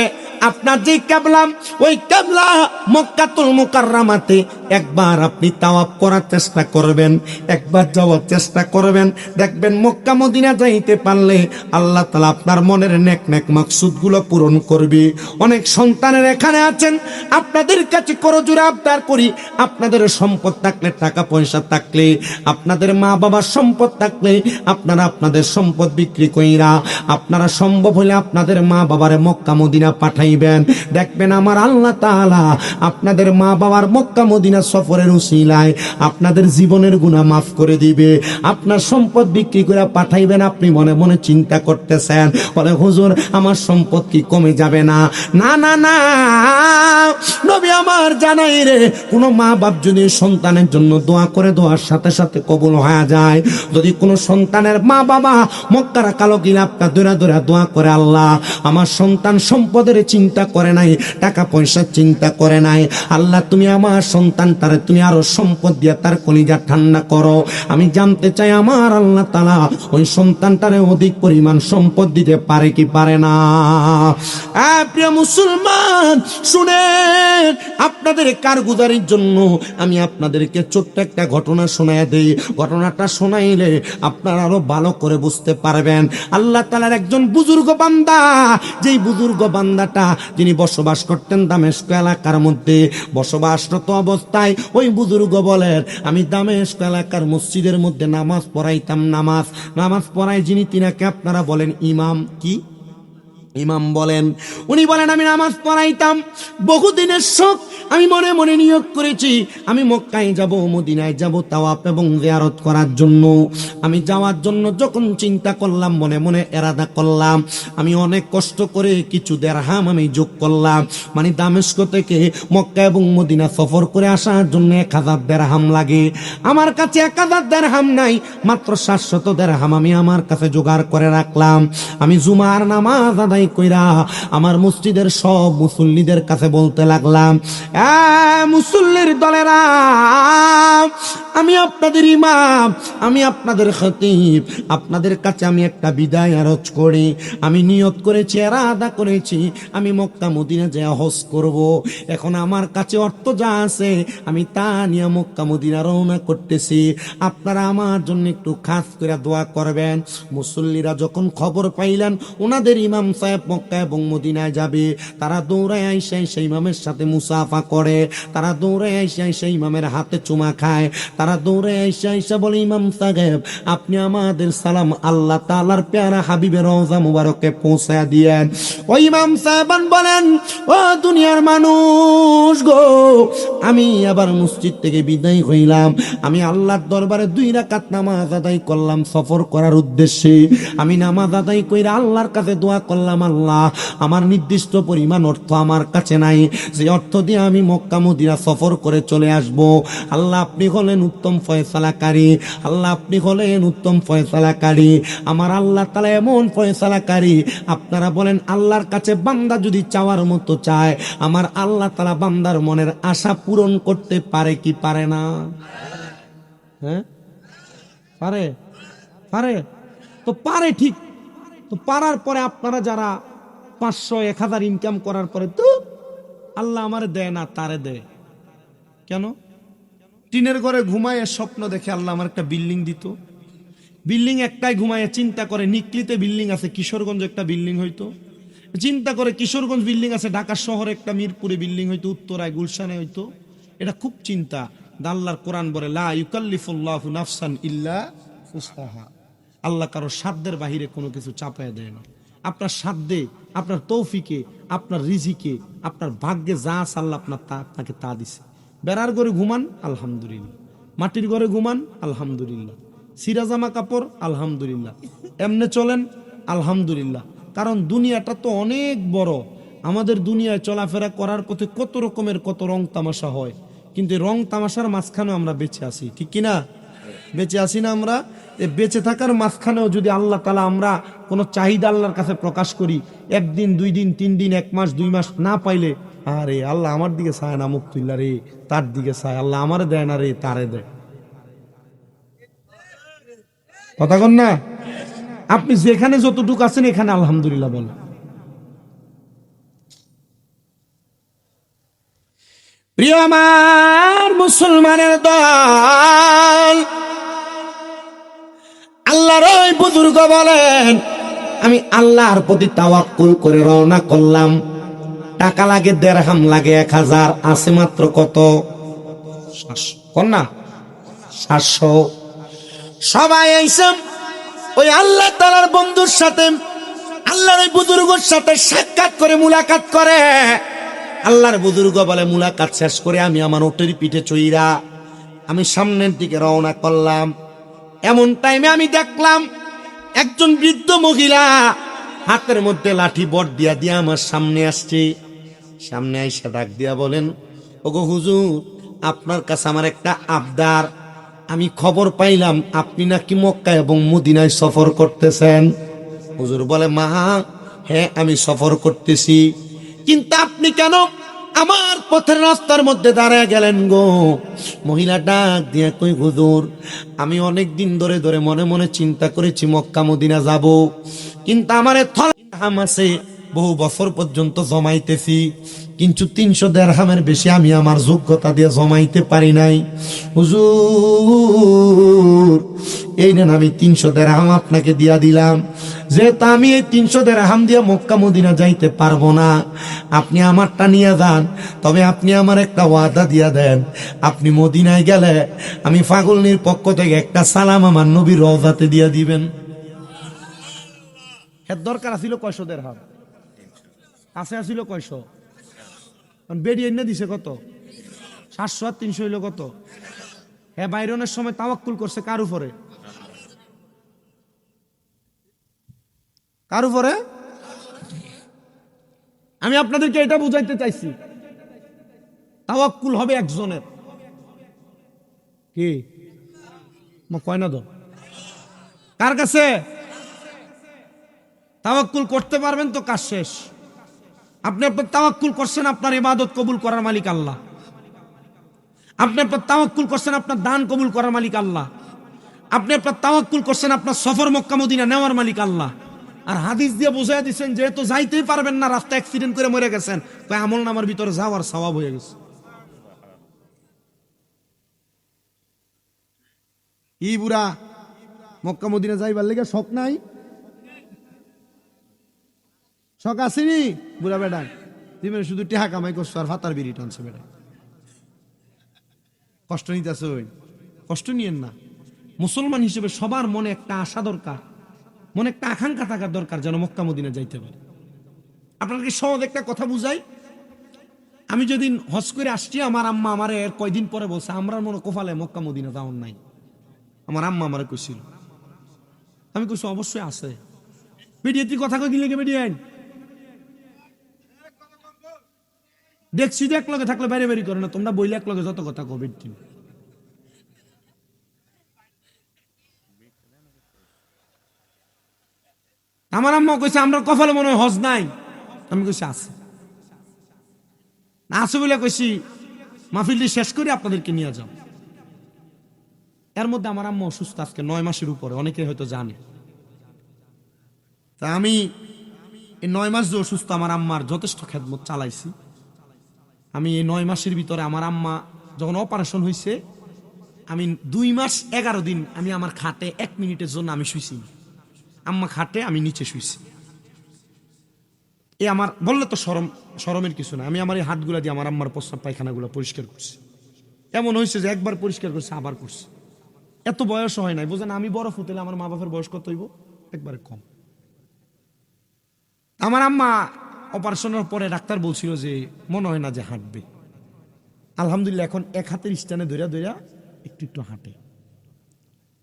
আপনার যে কেবলা, ওই কেবলা মক্কাতুল মুকাররমাতে একবার আপনি তাওয়াফ করার চেষ্টা করবেন, একবার যাওয়ার চেষ্টা করবেন, দেখবেন মক্কা মদিনা যাইতে পারলে আল্লাহ তাআলা আপনার মনের নেক নেক মাকসুদগুলো পূরণ করবে। অনেক সন্তানের এখানে আছেন, আপনাদের কাছে করজোড়ে আবদার করি, আপনাদের সম্পদ থাকলে, টাকা পয়সা থাকলে, আপনাদের মা বাবার সম্পদ থাকলে, আপনারা আপনাদের সম্পদ বিক্রি কইরা, আপনারা সম্ভব হলে আপনাদের মা বাবারে মক্কা মদিনা পাঠাই পাঠাইবেন। দেখবেন আমার আল্লাহ তাআলা আপনাদের মা বাবার মক্কা মদিনা সফরের উসিলায় আপনাদের জীবনের গুনাহ মাফ করে দিবে। আপনার সম্পদ বিক্রি করে পাঠাইবেন, আপনি মনে মনে চিন্তা করতেছেন, বলে হুজুর আমার সম্পদ কি কমে যাবে না? না না না, নবী আমার জানাই রে, কোন মা বাপ যদি সন্তানের জন্য দোয়া করে দোয়ার সাথে সাথে কবুল হয়ে যায়। যদি কোন সন্তানের মা বাবা মক্কার কালো গিলাপটা দৌড়া দৌড়া দোয়া করে, আল্লাহ আমার সন্তান সম্পদের চিন্তা করে নাই, টাকা পয়সার চিন্তা করে নাই, আল্লাহ তুমি আমার সন্তানটারে তুমি আরো সম্পদ দিয়ে তার কলিজা ঠান্ডা করো। আমি জানতে চাই আমার আল্লাহ তাআলা ওই সন্তানটারে অধিক পরিমাণ সম্পদ দিতে পারে কি পারে না? প্রিয় মুসলমান শুনেন, আপনাদের কারগুজারির জন্য আমি আপনাদেরকে ছোট্ট একটা ঘটনা শোনায় দেই। ঘটনাটা শোনাইলে আপনারা আরো ভালো করে বুঝতে পারবেন। আল্লাহ তাআলার একজন বুজুর্গ বান্দা, যেই বুজুর্গ বান্দাটা যিনি বসবাস করতেন দামেস্ক এলাকার মধ্যে, বসবাসরত অবস্থায় ওই বুজুর্গ বলেন, আমি দামেস্ক এলাকার মসজিদের মধ্যে নামাজ পড়াইতাম। নামাজ পড়াই যিনি, তিনাকে আপনারা বলেন ইমাম। কি ইমাম বলেন? উনি বলেন আমি নামাজ পড়াইতাম, বহুদিনের শখ আমি মনে মনে নিয়োগ করেছি আমি মক্কায় যাব, মদিনায় যাব তাওয়াফ এবং জিয়ারত করার জন্য। আমি যাওয়ার জন্য যখন চিন্তা করলাম, মনে মনে এরাদা করলাম, আমি অনেক কষ্ট করে কিছু দিরহাম আমি যোগ করলাম। মানে দামেস্ক থেকে মক্কা এবং মদিনা সফর করে আসার জন্য 1000 দিরহাম লাগে। আমার কাছে 1000 দিরহাম নাই, মাত্র 700 দিরহাম আমি আমার কাছে জোগাড় করে রাখলাম। আমি জুমার নামাজ আদায় কইরা আমার মসজিদের সব মুসল্লিদের কাছে বলতে লাগলাম, মুসল্লির দলেরা, আমি আপনাদের ইমাম, আমি আপনাদের খতিব, আপনাদের কাছে আমি একটা বিদায় আরজ করি। আমি নিয়ত করেছি, ইরাদা করেছি আমি মক্কা মদিনা যেয়ে হজ করব। এখন আমার কাছে অর্থ যা আছে আমি তা নিয়ে মক্কা মদিনা রওনা করতেছি। আপনারা আমার জন্য একটু খাস করে দোয়া করবেন। মুসল্লিরা যখন খবর পাইলেন ওনাদের ইমাম সাহেব মক্কা এবং মদিনায় যাবে, তারা দৌড়ায় আইসা সেই ইমামের সাথে মুসাফা করে, তারা দৌড়ায় আইসা সেই ইমামের হাতে চুমা খায়, তারা দৌড়ে আইসা বলে, ইমাম সাহেব আপনি আমাদের সালাম আল্লাহ তাআলার প্যারা হাবিবের রওজা মুবারকে পৌঁছায় দিয়েন। ওই ইমাম সাহেব বলেন, ও দুনিয়ার মানুষ গো, আমি আবার মসজিদ থেকে বিদায় হইলাম। আমি আল্লাহর দরবারে 2 রাকাত নামাজ আদায় করলাম সফর করার উদ্দেশ্যে। আমি নামাজ আদায় কইরা আল্লাহর কাছে দোয়া করলাম, আল্লাহ আমার নির্দিষ্ট পরিমাণ অর্থ আমার কাছে নাই, যে অর্থ দিয়ে আমি মক্কা মদিনা সফর করে চলে আসব। আল্লাহ আপনি হলেন উত্তম ফয়সালাকারী, আল্লাহ আপনি হলেন উত্তম ফয়সালাকারী। আমার আল্লাহ তাআলা এমন ফয়সালাকারী, আপনারা বলেন আল্লাহর কাছে বান্দা যদি চাওয়ার মতো চায়, আমার আল্লাহ তাআলা বান্দার মনের আশা পূরণ করতে পারে কি পারে না? হ্যাঁ পারে, পারে তো পারে, ঠিক তো পারার পরে আপনারা যারা 500-1000 ইনকাম করার পরে তো আল্লাহ আমারে দেয় না, তারে দেয় কেন? টিনের ঘরে ঘুমায় স্বপ্ন দেখে আল্লাহ আমার একটা বিল্ডিং দিত। বিল্ডিং একটাই ঘুমায় চিন্তা করে, নিকলিতে বিল্ডিং আছে, কিশোরগঞ্জ একটা বিল্ডিং হইতো, চিন্তা করে কিশোরগঞ্জ বিল্ডিং আছে, ঢাকা শহরে একটা, মিরপুরে বিল্ডিং হইতো, উত্তরায় গুলশানে হইতো। এটা খুব চিন্তা। আল্লাহর কোরআন বলে, লা ইউকাল্লিফুল্লাহু নাফসান ইল্লা উসআহা। আল্লাহ কারো সাধ্যের বাহিরে কোনো কিছু চাপায় দেয় না। আপনার সাধ্যে, আপনার তৌফিকে, আপনার রিজিকে, আপনার ভাগ্যে যা আছে আল্লাহ আপনাকে তা দিছে। বেড়ার ঘরে ঘুমান আলহামদুলিল্লাহ, মাটির ঘরে ঘুমান আলহামদুলিল্লাহ, সিরাজামা কাপড় আলহামদুলিল্লাহ, এমনে চলেন আলহামদুলিল্লাহ। কারণ দুনিয়াটা তো অনেক বড়, আমাদের দুনিয়ায় চলাফেরা করার পথে কত রকমের কত রং তামাশা হয়, কিন্তু রং তামাশার মাঝখানেও আমরা বেঁচে আছি, ঠিক কিনা? বেঁচে আছি না আমরা? বেঁচে থাকার মাঝখানেও যদি আল্লাহ তাআলা আমরা কোনো চাহিদা আল্লাহর কাছে প্রকাশ করি, 1 দিন 2 দিন 3 দিন 1 মাস 2 মাস না পাইলে, আরে আল্লাহ আমার দিকে চায় না, মুক্তিল্লা রে তার দিকে চায়, আল্লাহ আমারে দেয় না রে তারে দেয়। কথা কন না? আপনি যেখানে যতটুকু আছেন এখানে আলহামদুলিল্লাহ বলেন। প্রিয় আমার মুসলমানের দল, আল্লাহর ওই বুজুর্গ বলেন, আমি আল্লাহর প্রতি তাওয়াক্কুল করে রওনা করলাম। টাকা লাগে, দিরহাম লাগে 1000, আছে মাত্র কত? 700 না, 700। সবাই আইসেন ওই আল্লাহ তাআলার বন্ধুর সাথে আল্লাহর ওই বুজুর্গের সাথে সাক্ষাৎ করে মুলাকাত করে। আল্লাহর বুজুর্গ বলে, মুলাকাত শেষ করে আমি আমার ওটের পিঠে চইরা আমি সামনের দিকে রওনা করলাম। এমন টাইমে আমি দেখলাম একজন বৃদ্ধ মহিলা হাতের মধ্যে লাঠি বট দিয়া দিয়া আমার সামনে আসছে। সামনে আইসা ডাক দিয়া বলেন, ওগো হুজুর, আপনার কাছে আমার একটা আবদার। আমি খবর পাইলাম আপনি নাকি মক্কা এবং মদিনায় সফর করতেছেন। হুজুর বলে, মা হ্যাঁ আমি সফর করতেছি, কিন্তু আপনি কেন আমার পথের রাস্তার মধ্যে দাঁড়ায় গেলেন গো? মহিলা ডাক দিয়ে কই, হুজুর আমি অনেক দিন ধরে ধরে মনে মনে চিন্তা করেছি মক্কা মদিনা যাব, কিন্তু আমার থলহাম আছে, বহু বছর পর্যন্ত জমাইতেছি, কিন্তু 300 দিরহামের বেশি আমি আমার যোগ্যতা দিয়ে জমাইতে পারি নাই। হুজুর এই নেন আমি 300 দিরহাম আপনাকে দিয়া দিলাম, যেহেতু আমি এই 300 দিরহাম দিয়ে মক্কা মদিনা যাইতে পারবো না, আপনি আমারটা নিয়ে যান, তবে আপনি আমার একটা ওয়াদা দিয়া দেন, আপনি মদিনায় গেলে আমি ফাগলনির পক্ষ থেকে একটা সালাম আমার নবীর রওজাতে দিয়া দিবেন। এর দরকার ছিল 100 দিরহাম, কাছে আসিল 100, বেরিয়ে এনে দিছে কত? 700 আর 300 হইল কত? হ্যাঁ, বাইরনের সময় তাওয়াক্কুল করছে কার উপরে? কার উপরে? আমি আপনাদেরকে এটা বুঝাইতে চাইছি, তাওয়াক্কুল হবে একজনের। কি কয় না তো? কার কাছে তাওয়াক্কুল করতে পারবেন তো কাজ শেষ। আপনি আপনার তাওয়াক্কুল করছেন, আপনার ইবাদত কবুল করার মালিক আল্লাহ। আপনি আপনার তাওয়াক্কুল করছেন, আপনার দান কবুল করার মালিক আল্লাহ। আপনি আপনার তাওয়াক্কুল করছেন, আপনার সফর মক্কা মদিনা নেওয়ার মালিক আল্লাহ। আর হাদিস দিয়ে বুঝাই দিচ্ছেন যেহেতু যাইতেই পারবেন না, রাস্তা অ্যাক্সিডেন্ট করে মরে গেছেন, কয় আমল নামার ভিতরে যাওয়ার সওয়াব হয়ে গেছে। ই বুড়া মক্কা মদিনা যাইবার লেগে শখ নাই? শখ আসেনি বুড়া বেটা? জীবনে শুধু টেহা কামাই করছো আর ফাতার বিড়ি টানছে বেটা। কষ্ট নিতেছ, কষ্ট নিয়েন না। মুসলমান হিসেবে সবার মনে একটা আশা দরকার, মনে একটা আকাঙ্ক্ষা থাকার দরকার, যেন মক্কা মদিনা যাইতে পারে। আপনাকে সহজ একটা কথা বুঝাই। আমি যেদিন হজ করে আসছি, আমার আম্মা আমারে কয়দিন পরে বলছে, আমরা মনে কপালে মক্কা মদিনা যাওয়ার নাই। আমার আম্মা আমারে কইছিল, আমি কইছি অবশ্যই আছে। বেরিয়ে তুই কথা কই দিলে বেরিয়ে আইন, দেখছি যে এক লগে থাকলে বাইরে বেরি করে না, তোমরা বইলে এক লগে যত কথা কবে। আমার আম্মা কইছে আমরা কপালে মনে হয় হজ নাই। আমি কইছি আছে, না আছে বলে কইছি মাহফিলটি শেষ করে আপনাদেরকে নিয়ে যাও। এর মধ্যে আমার আম্মা অসুস্থ, আজকে 9 মাসের উপরে, অনেকে হয়তো জানে। তা আমি এই 9 মাস যে অসুস্থ, আমার আম্মার যথেষ্ট খেদমত চালাইছি। আমি এই 9 মাসের ভিতরে আমার আম্মা যখন অপারেশন হয়েছে, আমি 2 মাস 11 দিন আমি আমার খাটে 1 মিনিটের জন্য আমি শুইছি। আম্মা খাটে, আমি নিচে শুইছি। এ আমার বললে তো শরমের কিছু না। আমি আমার এই হাতগুলা দিয়ে আমার আম্মার প্রস্রাব পায়খানাগুলো পরিষ্কার করছি। এমন হয়েছে যে একবার পরিষ্কার করছে আবার করছে। এত বয়স হয় নাই, বোঝেন? আমি বড় ফুটেলে আমার মা বাপের বয়স কত হইব? একবারে কম। আমার আম্মা অপারেশনের পরে ডাক্তার বলছিল যে মনে হয় না যে হাঁটবে। আলহামদুলিল্লাহ এখন এক হাতের স্ট্যান্ডে ধইরা ধইরা একটু একটু হাঁটে।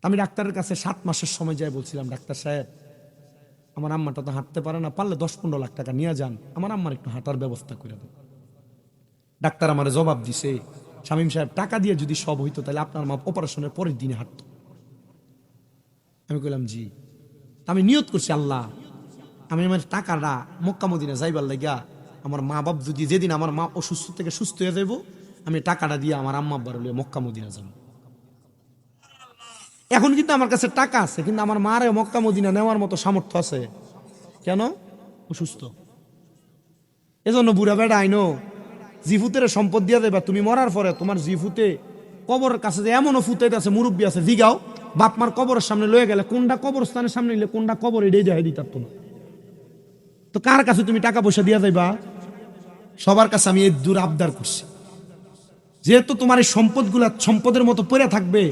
আমি ডাক্তারের কাছে 7 মাসের সময় যাই বলছিলাম, ডাক্তার সাহেব আমার আম্মাটা তো হাঁটতে পারে না, পারলে 10-15 লাখ টাকা নিয়ে যান, আমার আম্মার একটু হাঁটার ব্যবস্থা করে দেন। ডাক্তার আমার জবাব দিছে, শামীম সাহেব টাকা দিয়ে যদি সব হইতো তাহলে আপনার মা অপারেশনের পরের দিনে হাঁটতো। আমি কইলাম জি। আমি নিয়ত করছি, আল্লাহ আমি আমার টাকাটা মক্কা মদিনা যাইবার লাগিয়া আমার মা বাপ যদি যেদিন আমার মা অসুস্থ থেকে সুস্থ হয়ে যাইব, আমি টাকাটা দিয়ে আমার আম্মা আব্বার হলে মক্কা মদিনা যাব। এখন কিন্তু আমার কাছে টাকা আছে, কিন্তু আমার মারে মক্কা মদিনা নেওয়ার মতো সামর্থ্য আছে। কেন? অসুস্থ। এজন্য বুড়া বেড়া আইনো জিফুতের সম্পদ দিয়ে দেবা, তুমি মরার পরে তোমার জিফুতে কবরের কাছে যে এমনও ফুতেতে আছে, মুরব্বী আছে, জিগাও বাপ মার কবরের সামনে লয়ে গেলে কোনটা কবরস্থানের সামনে নিলে কোনটা কবর এটাই দেখাই দিতাম না। তো কার কাছে তুমি টাকা পয়সা দিয়ে যাইবা? সবার কাছে আমি এই দূর আবদার করছি, যেহেতু তোমার এই সম্পদগুলা সম্পদের মতো পড়ে থাকবে,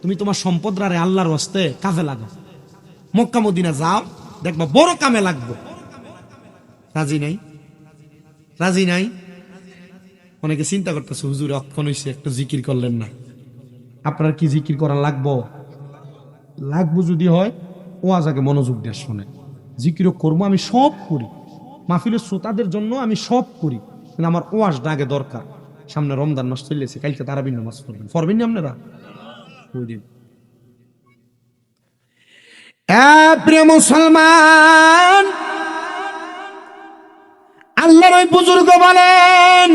তুমি তোমার সম্পদরা আল্লাহর হস্তে কাজে লাগাও। মক্কা মদিনা যাও, দেখবা বড় কামে লাগবে। রাজি নাই? রাজি নাই? অনেকে চিন্তা করতেছে হুজুর অক্ষণ হইছে একটু জিকির করলেন না। আপনার কি জিকির করা লাগবো? লাগবো যদি হয় ওয়াজ আগে মনোযোগ দিয়ে শোনে। জিকিরও করবো, আমি সব করি, মাহফিলের শ্রোতাদের জন্য আমি সব করি, কিন্তু আমার ওয়াজটা আগে দরকার। সামনে রমজান মাস চলেছে, কালকে তারাবির নামাজ পড়বেন না আপনারা? ওই দিন প্রিয় মুসলমান, আল্লাহর ওই বুজুর্গ বলেন,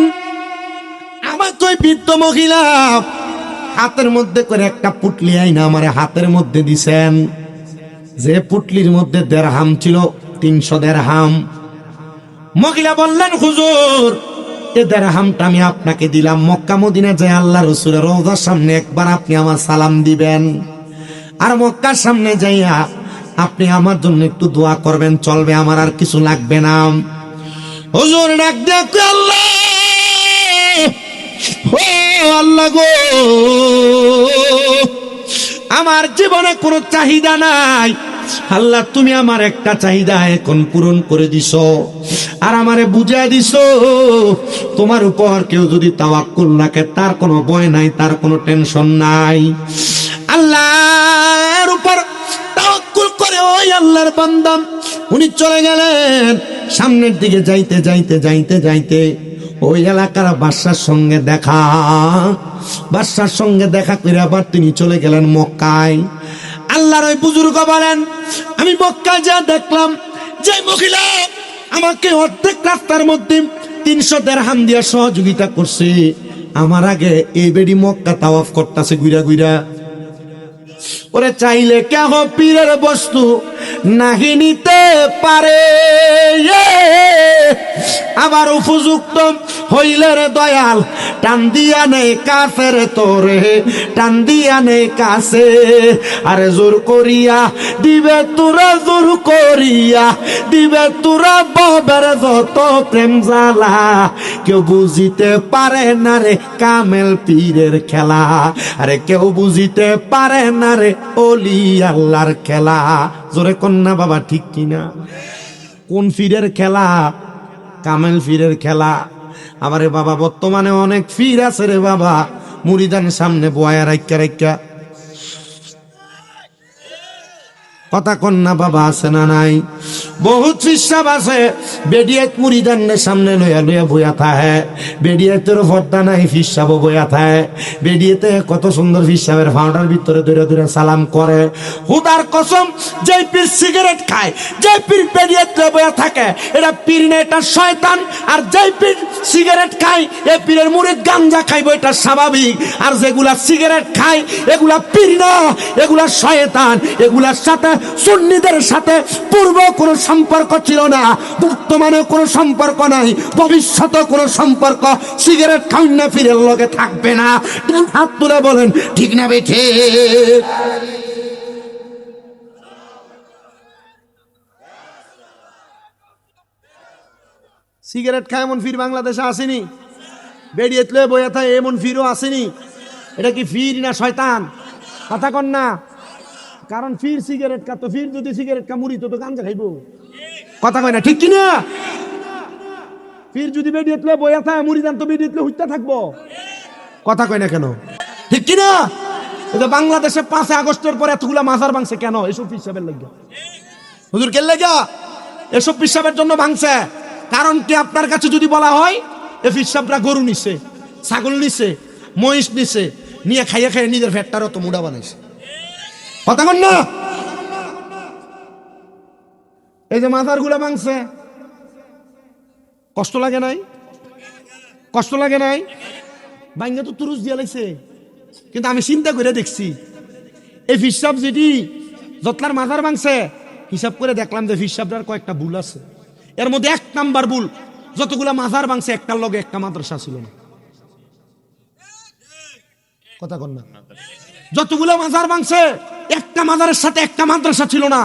আমার তো ওই বৃদ্ধ মহিলা হাতের মধ্যে করে একটা পুটলি আইনা আমার হাতের মধ্যে দিছেন। যে পুটলির মধ্যে দেড়হাম ছিল, 300 দেড়হাম। মহিলা বললেন, হুজুর এ দেড়হামটা আমি আপনাকে দিলাম, মক্কা মদিনা যায় আল্লাহ রাসূলের রওজার সামনে একবার আপনি আমার সালাম দিবেন, আর মক্কার সামনে যাইয়া আপনি আমার জন্য একটু দোয়া করবেন, চলবে, আমার আর কিছু লাগবে না। হুজুর ডাক দেখো, আল্লাহ ও আল্লাহ গো, আমার জীবনে কোনো চাহিদা নাই, আল্লাহ তুমি আমার একটা চাহিদা এখন পূরণ করে দিছো, আর আমারে বুঝাই দিছো তোমার উপর কেউ যদি তাওয়াক্কুল রাখে তার কোনো ভয় নাই, তার কোনো টেনশন নাই। আল্লাহর উপর তাওয়াক্কুল করে ওই আল্লাহর বান্দা উনি চলে গেলেন। সামনের দিকে যাইতে যাইতে যাইতে যাইতে ওই এলাকার বাদশার সঙ্গে দেখা করে আবার তিনি চলে গেলেন মক্কায়। আল্লাহর ওই বুজুর্গ বলেন, আমি মক্কায় যা দেখলাম, যে মহিলা আমাকে অর্ধেক রাস্তার মধ্যে 300 দিরহাম দিয়ে সহযোগিতা করছে, আমার আগে এই বেডি মক্কা তাওয়াফ করতেছে গুইরা গুইরা। ওরে চাইলে কেহ পীরের বস্তু নাহি নিতে পারে, আবার উপযুক্ত হইলে রে দয়াল টান দিয়া নেই কাছের তোরে, টান দিয়া নেই কাছে, আরে জোর করিয়া দিবে তোরা, জোর করিয়া দিবে তোরা ববের যত প্রেম জ্বালা, কেউ বুঝিতে পারে না রে কামেল পীরের খেলা, আরে কেউ বুঝিতে পারে না রে ওলি আল্লাহর খেলা। জোরে কন্যা বাবা, ঠিক কিনা? কোন পীরের খেলা? কামেল পীরের খেলা। আমারে বাবা বর্তমানে অনেক পীর আছে রে বাবা, মুরিদান সামনে বয়া রাইকা রাইকা, কথা কন্যা বাবা, আছে না নাই? বহুত ফিসাব আছে, বেডিয়াত মুরিদানের সামনে লইয়া লইয়া বইয়া থাকে, বেডিয়াতের পর্দা নাই, ফিসাবও বইয়া থাকে, বেডিয়াতে কত সুন্দর ফিসাবের ফাউডার ভিতরে ধরে ধরে সালাম করে। হুদার কসম, যে পীর সিগারেট খায়, যে পীর বেডিয়াতে বইয়া থাকে, এটা পীর না, এটা শয়তান। আর যে পীর সিগারেট খায়, এ পীরের মুরিদ গাঞ্জা খাইবো, এটা স্বাভাবিক। আর যেগুলা সিগারেট খায় এগুলা পীর না, এগুলা শয়তান। এগুলার সাথে সুন্নিদের সাথে পূর্ব কোনো সম্পর্ক ছিল না, বর্তমানে কোনো সম্পর্ক নাই, ভবিষ্যতে কোনো সম্পর্ক সিগারেট খাউন না পীরের লগে থাকবে না। হাত তুলে বলেন ঠিক না বেঠে? সিগারেট খায় এমন ফির বাংলাদেশে আসেনি, বেরিয়ে তুলে বইয়া থাকে এমন ফিরও আসেনি। এটা কি ফির না শয়তান? কথা কন না। কারণ ফির সিগারেট খা, তো ফির যদি সিগারেট খা মুড়ি তো গাঞ্জা খাইবো, কথা কয় না, ঠিক কিনা? ফির যদি বেরিয়ে তুলে বইয়া থাকে মুড়ি দান, তো বেরিয়ে তুলে হুইতে থাকবো, কথা কয় না কেন, ঠিক কিনা? বাংলাদেশে 5 আগস্টের পরে এতগুলা মাজার ভাঙছে কেন? এসব পিসাবের লাগে। হুজুর কে লাগা এসব পিসাবের জন্য ভাঙছে। কারণ কি আপনার কাছে যদি বলা হয় এ পিসাবরা গরু নিছে, ছাগল নিছে, মহিষ নিছে, নিয়ে খাইয়ে খাইয়ে নিজের ফ্যাটটারও তো মুড়া বানাইছে, কথা কন না? এই যে মাজার গুলা ভাঙছে, কষ্ট লাগে নাই? কষ্ট লাগে নাই? ভাঙ্গা তো তুরুস দিয়া লাগছে। কিন্তু আমি চিন্তা করে দেখছি, এই ফিসাব যেটি যতলার মাজার ভাঙছে, হিসাব করে দেখলাম যে ফিসাবটার কয়েকটা ভুল আছে। এর মধ্যে 1 নাম্বার ভুল, যতগুলা মাজার ভাঙছে একটার লগে একটা মাদ্রাসা ছিল না, কথা কন না? যতগুলা মাজার ভাঙছে একটা মাজারের সাথে একটা মাদ্রাসা ছিল না।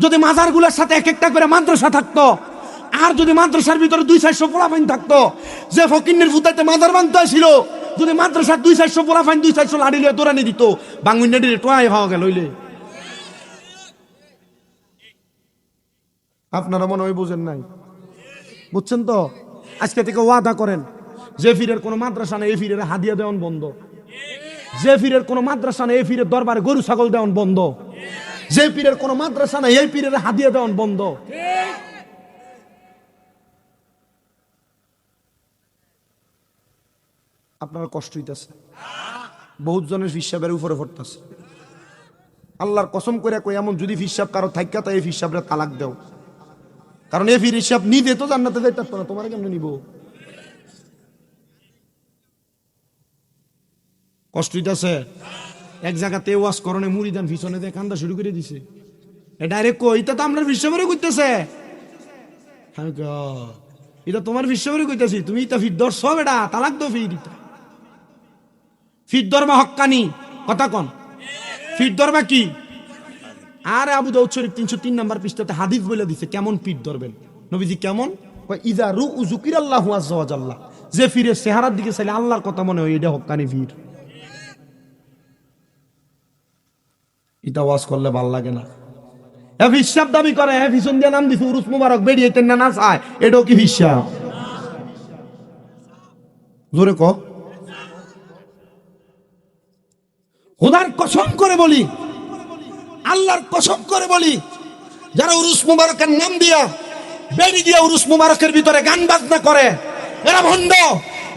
যদি মাজারগুলোর সাথে এক একটা করে মাদ্রাসা থাকতো, আর যদি মাদ্রাসার ভিতরে 200-400 পোলাপাইন থাকতো, যে ফকিন্নের ফুতাইতে মাজার ভাঙতে ছিল, যদি মাদ্রাসার 200-400 পোলাপাইন 200-400 লাড়ি লিয়ে দৌড়ানি দিত, বাঙ্গুইনা দিলে টোয়াই ভাওয়া গেল হইলে। আপনারা মনে হয় বুঝেন নাই। বুঝছেন তো? আজকে থেকে ওয়াদা করেন, যে ফিরের কোনো মাদ্রাসা নেই, এই ফিরের হাদিয়া দেওয়ান বন্ধ। যে ফিরের কোনো মাদ্রাসা নেই, এই ফিরের দরবারে গরু ছাগল দেওয়ান বন্ধ। যে পীরের কোনো মাদ্রাসা নেই, এই পীরের হাদিয়া দেওয়ান বন্ধ। আপনার কষ্ট হইতেছে, বহুত জনের হিসাবের উপরে পড়তেছে। আল্লাহর কসম করে কই, এমন যদি হিসাব কারো থাইকা তাই এই হিসাবরে তালাক দেও, কারণ এই ফির হিসাব নিতে তো জান্নাতে যাইতে পারতো না, তোমার কেমনে নিব? কষ্ট হইতেছে। এক জায়গাতে ওয়াজ করণে মুড়িদান পিছনে দিয়ে কান্দা শুরু করে দিছে। ডাইরেক্ট কই, এটা তো আমরা বিশ্বভরে কইতেছে। আমি এটা তোমার বিশ্বভরে কইতেছি, তুমি এটা ফির দর সব এটা তালাক দো ফির। ফির দরমা হক্কানি কথা কন, ফির দরমা কি? আরে আবু দাউদ শরীফ 303 নাম্বার পৃষ্ঠাতে হাদিস বলে দিছে কেমন পিঠ ধরবেন। নবীজি কেমন? ইযা রুউ যুকিরাল্লাহু আযজা ওয়া জাল্লা, যে ফিরের চেহারার দিকে চাইলে আল্লাহর কথা মনে হয়, এটা হক্কানি ফির। এটা ওয়াজ করলে ভাল লাগে না। হিসাব দাবি করে, পিছন দিয়ে নাম দিছে উরুস মুবারক, বেরিয়ে না চায়, এটাও কি হিসাব? জোরে ক। খোদার কসম করে বলি, আল্লাহর কসম করে বলি, যারা উরুস মুবারকের নাম দিয়া বেরি দিয়া উরুস মুবারকের ভিতরে গান বাজনা করে, এরা ভণ্ড,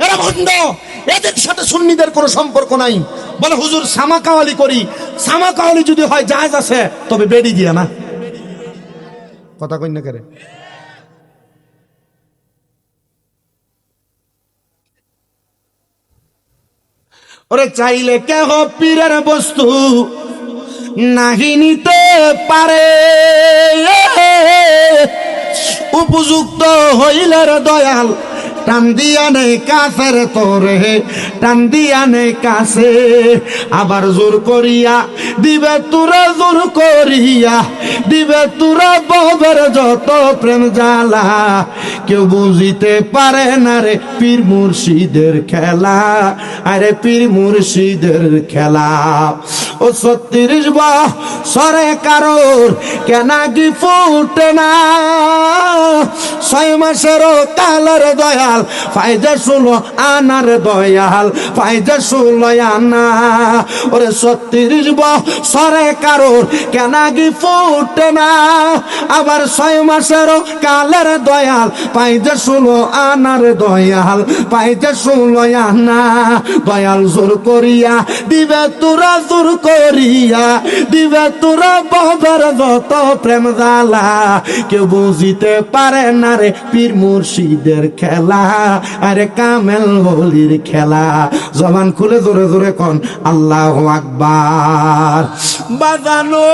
এরা ভণ্ড। এদের সাথে সুন্নিদের কোনো সম্পর্ক নাই। বলে হুজুর সামা কাওয়ালি করি, সামা কাওয়ালি যদি হয় জায়েজ আছে, তবে বেরি দিয়া না। কথা কই না করে। ওরে চাইলে কেহ পীরের বস্তু নাহি নিতে পারে, উপযুক্ত হইলের দয়াল টান দিয়া নেই কাছের তোরে, টান দিয়া নেই কাছে, আবার জোর করিয়া দিবে তোরা, জোর করিয়া দিবে তোরা ববের যত প্রেম জ্বালা। কেউ বুঝিতে পারে না রে পীর মুর্শিদের খেলা, আরে পীর মুর্শিদের খেলা। ও 36 বছরে কারোর কেনাগি ফুটে না, 6 মাসেরও কালের দয়াল ফায়দা 16 আনার দয়াল, ফায়দা 16 আনা। ওরে 36 বছরে কারোর কেনাগি ফুটে না, আবার 6 মাসেরও কালের দয়াল ফায়দা 16 আনার দয়াল, ফায়দা 16 আনা। দয়াল জোর করিয়া দিবে তোরা, জোর করিয়া দিবে তোরা ববের যত প্রেম জ্বালা। কেউ বুঝিতে পারে না রে পীর মুর্শিদের খেলা, আরে কামেল ওলির খেলা। জবান খুলে জোরে জোরে কোন আল্লাহু আকবার। বাজানো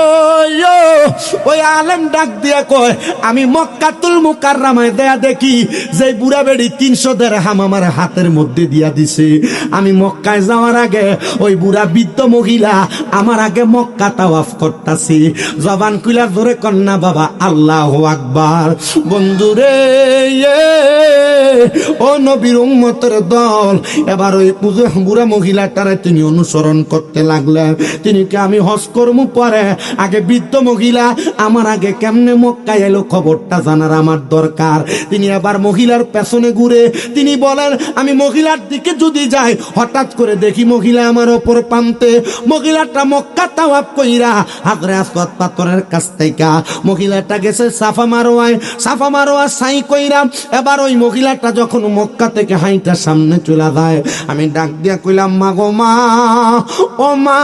ওই আলেম ডাক দিয়া কয়, আমি মক্কাতুল মুকাররমায় দেয়া দেখি যে বুড়া বেড়ি 300 দিরহাম আমার হাতের মধ্যে দিয়া দিছে। আমি মক্কায় যাওয়ার আগে ওই বুড়া বৃদ্ধ মহিলা আমার আগে মক্কা তাওয়াফ করতাছি। জবান খুলে জোরে কোন না বাবা আল্লাহু আকবার। বন্ধুরে ও নবীর উম্মতের দল, এবার ওই বুড়া মহিলাটারে তিনি অনুসরণ করতে লাগলেন। তিনি কে আমি হজ করমু পরে, আগে বৃদ্ধ মহিলা আমার আগে কেমনে মক্কায় এলো খবরটা জানার আমার দরকার। তিনি আবার মহিলার পেছনে ঘুরে তিনি বলেন, আমি মহিলার দিকে যদি যাই, হঠাৎ করে দেখি মহিলা আমার ওপর পান্তে। মহিলাটা মক্কা তাওয়াফ কইরা হাজরে আসওয়াদ পাথরের কাছ থেকে মহিলাটা গেছে সাফা মারোয়ায়, সাফা মারোয়া সাই কইরা। এবার ওই মহিলাটা যখন মক্কা থেকে হাইটা সামনে চলে যায়, আমি ডাক দিয়া কইলাম, মা গো মা, ও মা,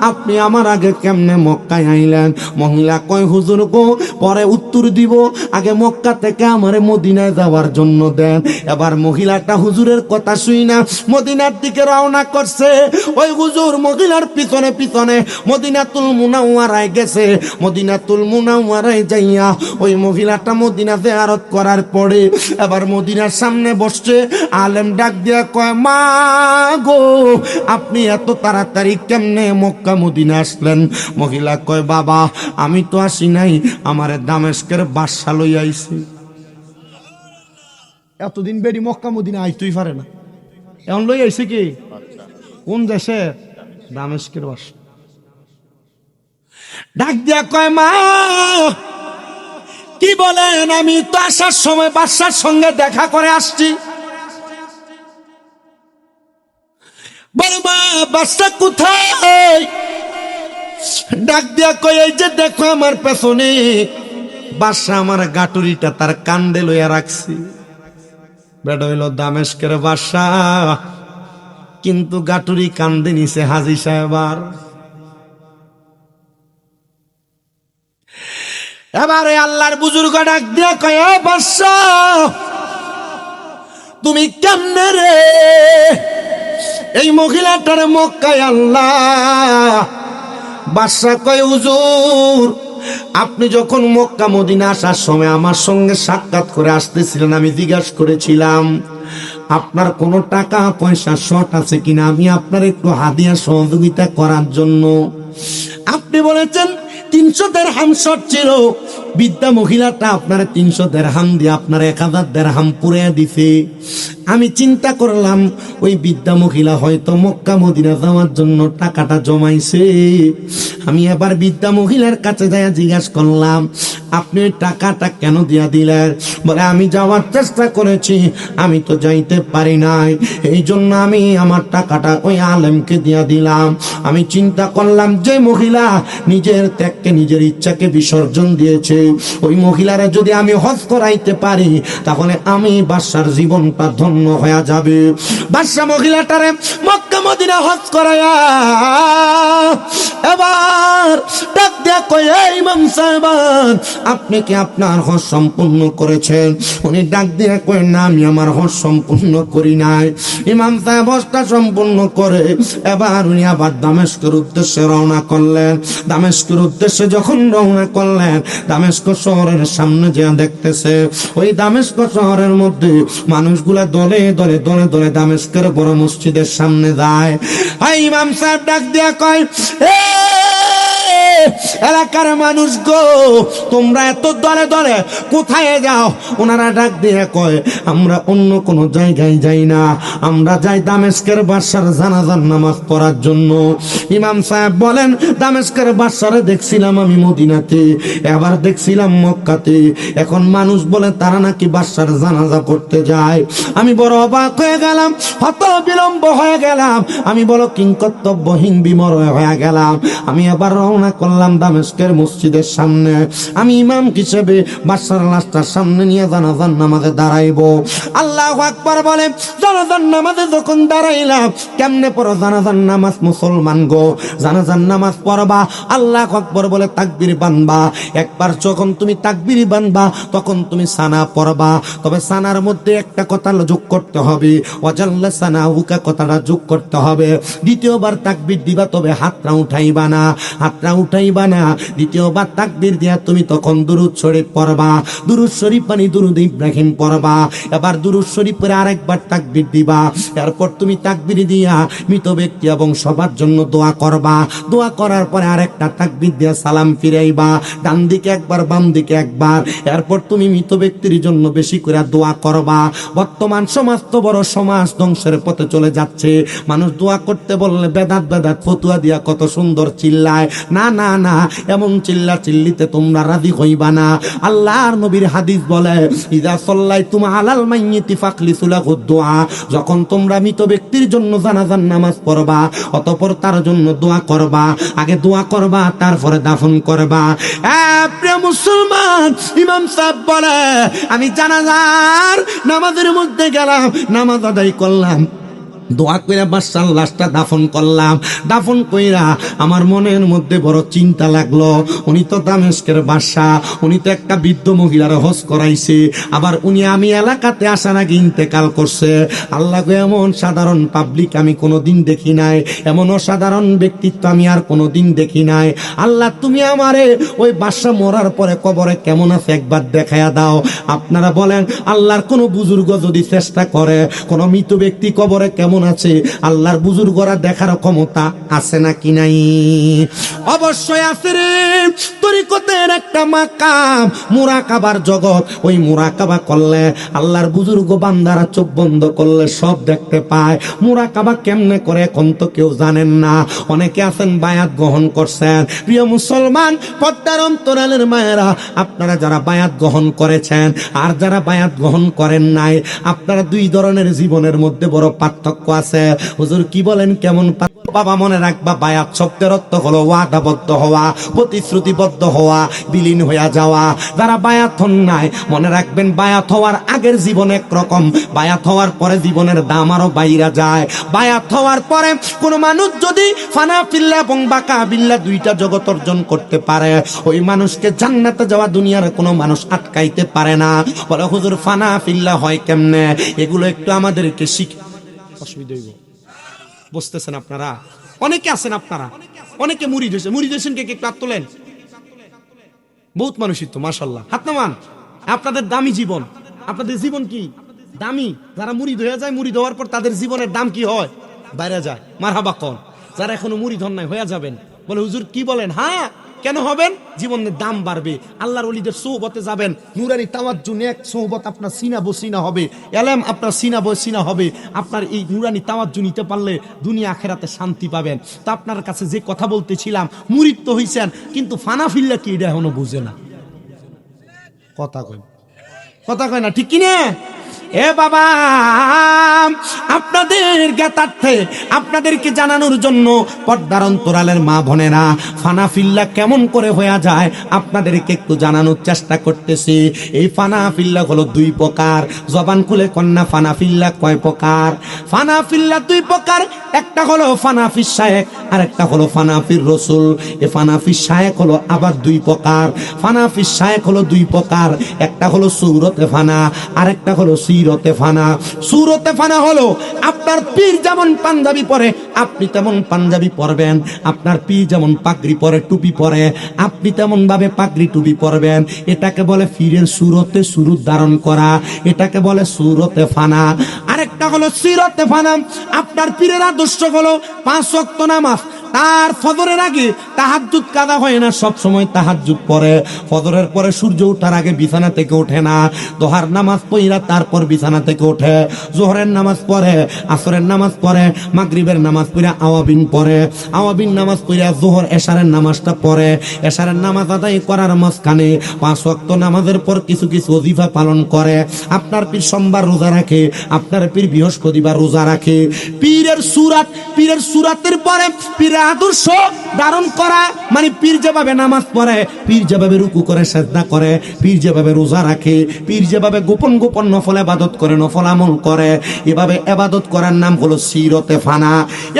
আপনি আমার আগে কেমনে মক্কায় আইলেন? মহিলা কয়, হুজুর গো, পরে উত্তর দিব, আগে মক্কা থেকে আমারে মদিনায় যাওয়ার জন্য দেন। এবার মহিলাটা হুজুরের কথা শুই না মদিনার দিকে রওনা করছে। ওই হুজুর মহিলার পিছনে পিছনে মদিনাতুল মুনাওয়ারায় গেছে। মদিনাতুল মুনাওয়ারায় যাইয়া ওই মহিলাটা মদিনা জিয়ারত করার পরে এবার মদিনার সামনে বসছে। আলেম ডাক দিয়া কয়, মা গো, আপনি এত তাড়াতাড়ি কেমনে মক্কা মদিনা আসলেন? মহিলা কয়, বাবা, আমি তো আসি নাই, আমারে দামেস্কের বাদশা লই আইছি। এতদিন বেরি মক্কা মদিনা আইতেই পারে না, এখন লই আইছে কি? কোন দেশে? দামেস্কের বাদশা। ডাক দিয়া কয়, মা, কি বলেন? আমি তো আসার সময় বাদশার সঙ্গে দেখা করে আসছি। বলবা বাদশা কোথায়? ডাক দিয়া কই, এই যে দেখো আমার পেছনে। বাদশা আমার গাটুরিটা তার কান্দে লইয়া রাখছি। বেটা হইল দামেস্কের বাদশা, কিন্তু গাটুরি কান্দে নিছে হাজী সাহেব। এবারে আল্লাহর বুজুর্গ ডাক দিয়া কয়, বাদশা তুমি কেমনে রে? এই মহিলাটার মক্কায় আল্লাহ। বাদশা কয়, হুজুর আপনি যখন মক্কা মদিনা আসার সময় আমার সঙ্গে সাক্ষাৎ করে আসতেছিলেন, আমি জিজ্ঞাসা করেছিলাম আপনার কোনো টাকা পয়সা শর্ট আছে কিনা, আমি আপনার একটু হাদিয়া সহযোগিতা করার জন্য। আপনি বলেছেন 300 দিরহাম শর্ট ছিল। বৃদ্ধা মহিলাটা আপনার 300 দিরহাম দিয়ে আপনার 1000 দিরহাম পুড়িয়ে দিছে। আমি চিন্তা করলাম ওই বৃদ্ধা মহিলা হয়তো মক্কা মদিনা যাওয়ার জন্য টাকাটা জমাইছে। আমি এবার বৃদ্ধা মহিলার কাছে যাইয়া জিজ্ঞাসা করলাম, আপনি ওই টাকাটা কেন দিয়া দিলেন? বলে, আমি যাওয়ার চেষ্টা করেছি, আমি তো যাইতে পারি নাই, এই জন্য আমি আমার টাকাটা ওই আলেমকে দিয়া দিলাম। আমি চিন্তা করলাম যে মহিলা নিজের ত্যাগকে নিজের ইচ্ছাকে বিসর্জন দিয়েছে, ওই মহিলারা যদি আমি হজ করাইতে পারি তাহলে আমি বাদশার জীবনটা ধন্য হয়ে যাবে। বাদশা মহিলাটারে মক্কা মদিনা হজ করায়া এবার ডাক দিয়া কই, এই ইমাম সাহেব আপনি কি আপনার হজ সম্পূর্ণ করেছেন? উনি ডাক দিয়া কই, না আমি আমার হজ সম্পূর্ণ করি নাই। ইমাম সাহেব হজটা সম্পূর্ণ করে এবার উনি আবার দামেস্কের উদ্দেশ্যে রওনা করলেন। দামেস্কের উদ্দেশ্যে যখন রওনা করলেন, দামেস্ক শহরের সামনে যে দেখতেছে, ওই দামেস্ক শহরের মধ্যে মানুষগুলা দলে দলে দলে দলে দামেস্কের বড় মসজিদের সামনে যায়। ইমাম সাহেব ডাক দিয়া কয়, এলাকার মানুষ গো, তোমরা এত দলে দলে কোথায় যাও? ওনারা ডাক দিয়ে কয়, আমরা অন্য কোন জায়গায় যাই না, আমরা যাই দামেস্কের বাদশার জানাজার নামাজ পড়ার জন্য। ইমাম সাহেব বলেন, দামেস্কের বাদশারে দেখছিলাম আমি মদিনাতে, এবার দেখছিলাম মক্কাতে, এখন মানুষ বলে তারা নাকি বাদশার জানাজা পড়তে যায়। আমি বড় অবাক হয়ে গেলাম, হত বিলম্ব হয়ে গেলাম, আমি বড় কিংকর্তব্যহীন বিমর হয়ে গেলাম। আমি এবার রওনা করলাম দামেস্কের মসজিদের সামনে। আমি ইমাম হিসেবে বাদশার লাশটার সামনে নিয়ে জানাজার নামাজে দাঁড়াইবো। আল্লাহু আকবার বলে, জানাজার নামাজে যখন দাঁড়াইলাম, কেমনে পড়ো জানাজার নামাজ মুসলমান গো? জানাজার নামাজ পড়বা, আল্লাহু আকবার বলে তাকবীর বানবা। একবার যখন তুমি তাকবীর বানবা তখন তুমি সানা পড়বা, তবে সানার মধ্যে একটা কথা যোগ করতে হবে, ওয়াজাল্লা সানাহুকা কথাটা যোগ করতে হবে। দ্বিতীয়বার তাকবীর দিবা, তবে হাতটা উঠাইবা না, হাতটা উঠাইবা না। দ্বিতীয়বার তাকবীর দিয়া তুমি তখন দুরূদ শরীফ পড়বা, দুরূদ শরীফ মানে দুরূদ ইব্রাহিম পড়বা। এবার দুরূদ শরীফ পড়ে আরেকবার তাকবীর দিবা। এরপর তুমি তাকবীর দিয়া মৃত ব্যক্তি এবং সবার জন্য দোয়া করবা। দোয়া করার পরে আরেকটা তাকবীর দিয়া সালাম ফিরাইবা, ডান দিকে একবার বাম দিকে একবার। এরপর তুমি মৃত ব্যক্তির জন্য বেশি করে দোয়া করবা। বর্তমান সমাজ তো বড় সমাজ ধ্বংসের পথে চলে যাচ্ছে। মানুষ দোয়া করতে বললে বেদাত বেদাত ফতুয়া দিয়া কত সুন্দর চিল্লায়। না না না, এমন চিল্লা চিল্লিতে তোমরা রাজি হইবা না। আল্লাহর নবীর হাদিস বলে, ইযা সাল্লাইতুম আলাল মাইয়িতি ফাখলিসু লাহু দুআ, যখন তোমরা মৃত ব্যক্তির জন্য জানাজার নামাজ পড়বা, অতঃপর তার জন্য দোয়া করবা। আগে দোয়া করবা, তারপরে দাফন করবা। প্রিয় মুসলমান, ইমাম সাহেব বলে, আমি জানাজার নামাজের মধ্যে গেলাম, নামাজ আদায় করলাম, দোয়া কইরা বাদশার লাশটা দাফন করলাম। দাফন কইরা আমার মনের মধ্যে বড় চিন্তা লাগলো, উনি তো দামেস্কের বাদশা, উনি তো একটা বৃদ্ধ মহিলার হজ করাইছে, আবার উনি আমি এলাকাতে আসার আগে ইন্তেকাল করছে। আল্লাহ গো, এমন সাধারণ পাবলিক আমি কোনোদিন দেখি নাই, এমন অসাধারণ ব্যক্তিত্ব আমি আর কোনোদিন দেখি নাই। আল্লাহ, তুমি আমারে ওই বাদশা মরার পরে কবরে কেমন আছে একবার দেখায়া দাও। আপনারা বলেন, আল্লাহর কোনো বুজুর্গ যদি চেষ্টা করে কোন মৃত ব্যক্তি কবরে কেমন কেমন আছে, আল্লাহর বুজুর্গরা দেখার ক্ষমতা আছে নাকি নাই? অবশ্যই আছে রে। তরিকতের একটা মাকাম মুরাকাবার জগৎ, ওই মুরাকাবা করলে আল্লাহর বুজুর্গ বান্দারা চোখ বন্ধ করলে সব দেখতে পায়। মুরাকাবা কেমনে করে এখন তো কেউ জানেন না। অনেকে আছেন বায়াত গ্রহণ করছেন। প্রিয় মুসলমান, পর্দার অন্তরালের মায়েরা, আপনারা যারা বায়াত গ্রহণ করেছেন আর যারা বায়াত গ্রহণ করেন নাই, আপনারা দুই ধরনের জীবনের মধ্যে বড় পার্থক্য আছে। হুজুর কি বলেন, কেমন? বাবা মনে রাখবা, বায়াত শব্দের অর্থ হলো ওয়াদাবদ্ধ হওয়া, প্রতিশ্রুতিবদ্ধ হওয়া, বিলীন হয়ে যাওয়া। যারা বায়াত হন নাই, মনে রাখবেন বায়াত হওয়ার আগের জীবন একরকম, বায়াত হওয়ার পরে জীবনের দাম আরো বাইরা যায়। বায়াত হওয়ার পরে কোন মানুষ যদি ফানা ফিল্লা এবং বাকা বিল্লা দুইটা জগৎ অর্জন করতে পারে, ওই মানুষকে জান্নাতে যাওয়া দুনিয়ার কোনো মানুষ আটকাইতে পারে না। বলে হুজুর ফানা ফিল্লা হয় কেমনে? এগুলো একটু আমাদেরকে অসুবিধা হইব, বুঝতেছেন আপনারা? অনেকে আছেন, আপনারা অনেকে মুরিদ হয়েছে। মুরিদ হয়েছেন কে? একটু হাত তোলেন। বহুত মানুষই তো, মাশাআল্লাহ, হাত নামান। আপনাদের দামি জীবন, আপনাদের জীবন কি দামি। যারা মুরিদ হয়ে যায়, মুরিদ হওয়ার পর তাদের জীবনের দাম কি হয়? বাইরে যায়। মারহাবা কোন। যারা এখনো মুরিদ হন নাই, হয়ে যাবেন। বলে হুজুর কি বলেন? হ্যাঁ, কেন হবেন? জীবনের দাম বাড়বে। আল্লাহর ওলিদের সোহবতে যাবেন, নুরানি তাওয়াজ্জু নেক সোহবত আপনার সিনা হবে, এলেম আপনার সিনা হবে। আপনার এই নুরানি তাওয়াজ্জু নিতে পারলে দুনিয়া আখেরাতে শান্তি পাবেন। তো আপনার কাছে যে কথা বলতেছিলাম, মুরিদ তো হইছেন, কিন্তু ফানা ফিল্লা কি এটা এখনো বুঝে না। কথা কয় না, ঠিক কি না? এ বাবা, আপনাদের জ্ঞাতার্থে আপনাদেরকে জানানোর জন্য পর্দার অন্তরালের মা বোনেরা, ফানা ফিল্লা কেমন করে হয়ে যায় আপনাদেরকে একটু জানানোর চেষ্টা করতেছি। এই ফানা ফিল্লা হলো দুই প্রকার। জবান খুলে কন্যা, ফানা ফিল্লা কয় প্রকার? ফানা ফিল্লা দুই প্রকার। একটা হলো ফানাফিস শায়েক, আর একটা হলো ফানাফির রসুল। এ ফানাফিস শায়েক হলো আবার দুই প্রকার। ফানাফিস শায়েক হলো দুই প্রকার। একটা হলো সূরতে ফানা, আর একটা হলো সিরতে ফানা। সূরতে ফানা হলো আপনার পীর যেমন পাঞ্জাবি পরে আপনি তেমন পাঞ্জাবি পরবেন, আপনার পীর যেমন পাগড়ি পরে, টুপি পরে, আপনি তেমন ভাবে পাগড়ি টুপি পরবেন। এটাকে বলে পীরের সূরতে সুরত ধারণ করা, এটাকে বলে সূরতে ফানা। আরেকটা হলো সিরতে ফানা। আপনার পীরের আদর্শ হলো 5 ওয়াক্ত নামাজ, তার ফজরের আগে তাহাজ্জুদ কাদা হয় না, সব সময় তাহাজ্জুদ পড়ে। ফজরের পরে সূর্য ওঠার আগে বিছানা থেকে ওঠে না, দোহার নামাজ পড়া তারপর বিছানা থেকে ওঠে, জোহরের নামাজ পড়ে, আসরের নামাজ পড়ে, মাগরিবের নামাজ পড়ে, আওয়াবিন পড়ে, আওয়াবিন নামাজ পড়ে জোহর এশারের নামাজটা পড়ে, এশারের নামাজ আদায় করার মাঝখানে 5 ওয়াক্ত নামাজের পর কিছু কিছু ওজিফা পালন করে। আপনার পীর সোমবার রোজা রাখে, আপনার পীর বৃহস্পতিবার রোজা রাখে। পীরের সুরাতের পরে পীরের আদর্শ ধারণ করা, মানে পীর যেভাবে নামাজ পড়ে, পীর যেভাবে রুকু করে সেজদা করে, পীর যেভাবে রোজা রাখে, পীর যেভাবে গোপন গোপন নফল ইবাদত করে, নফল আমল করে, এভাবে ইবাদত করার নাম হলো সিরতে ফানা।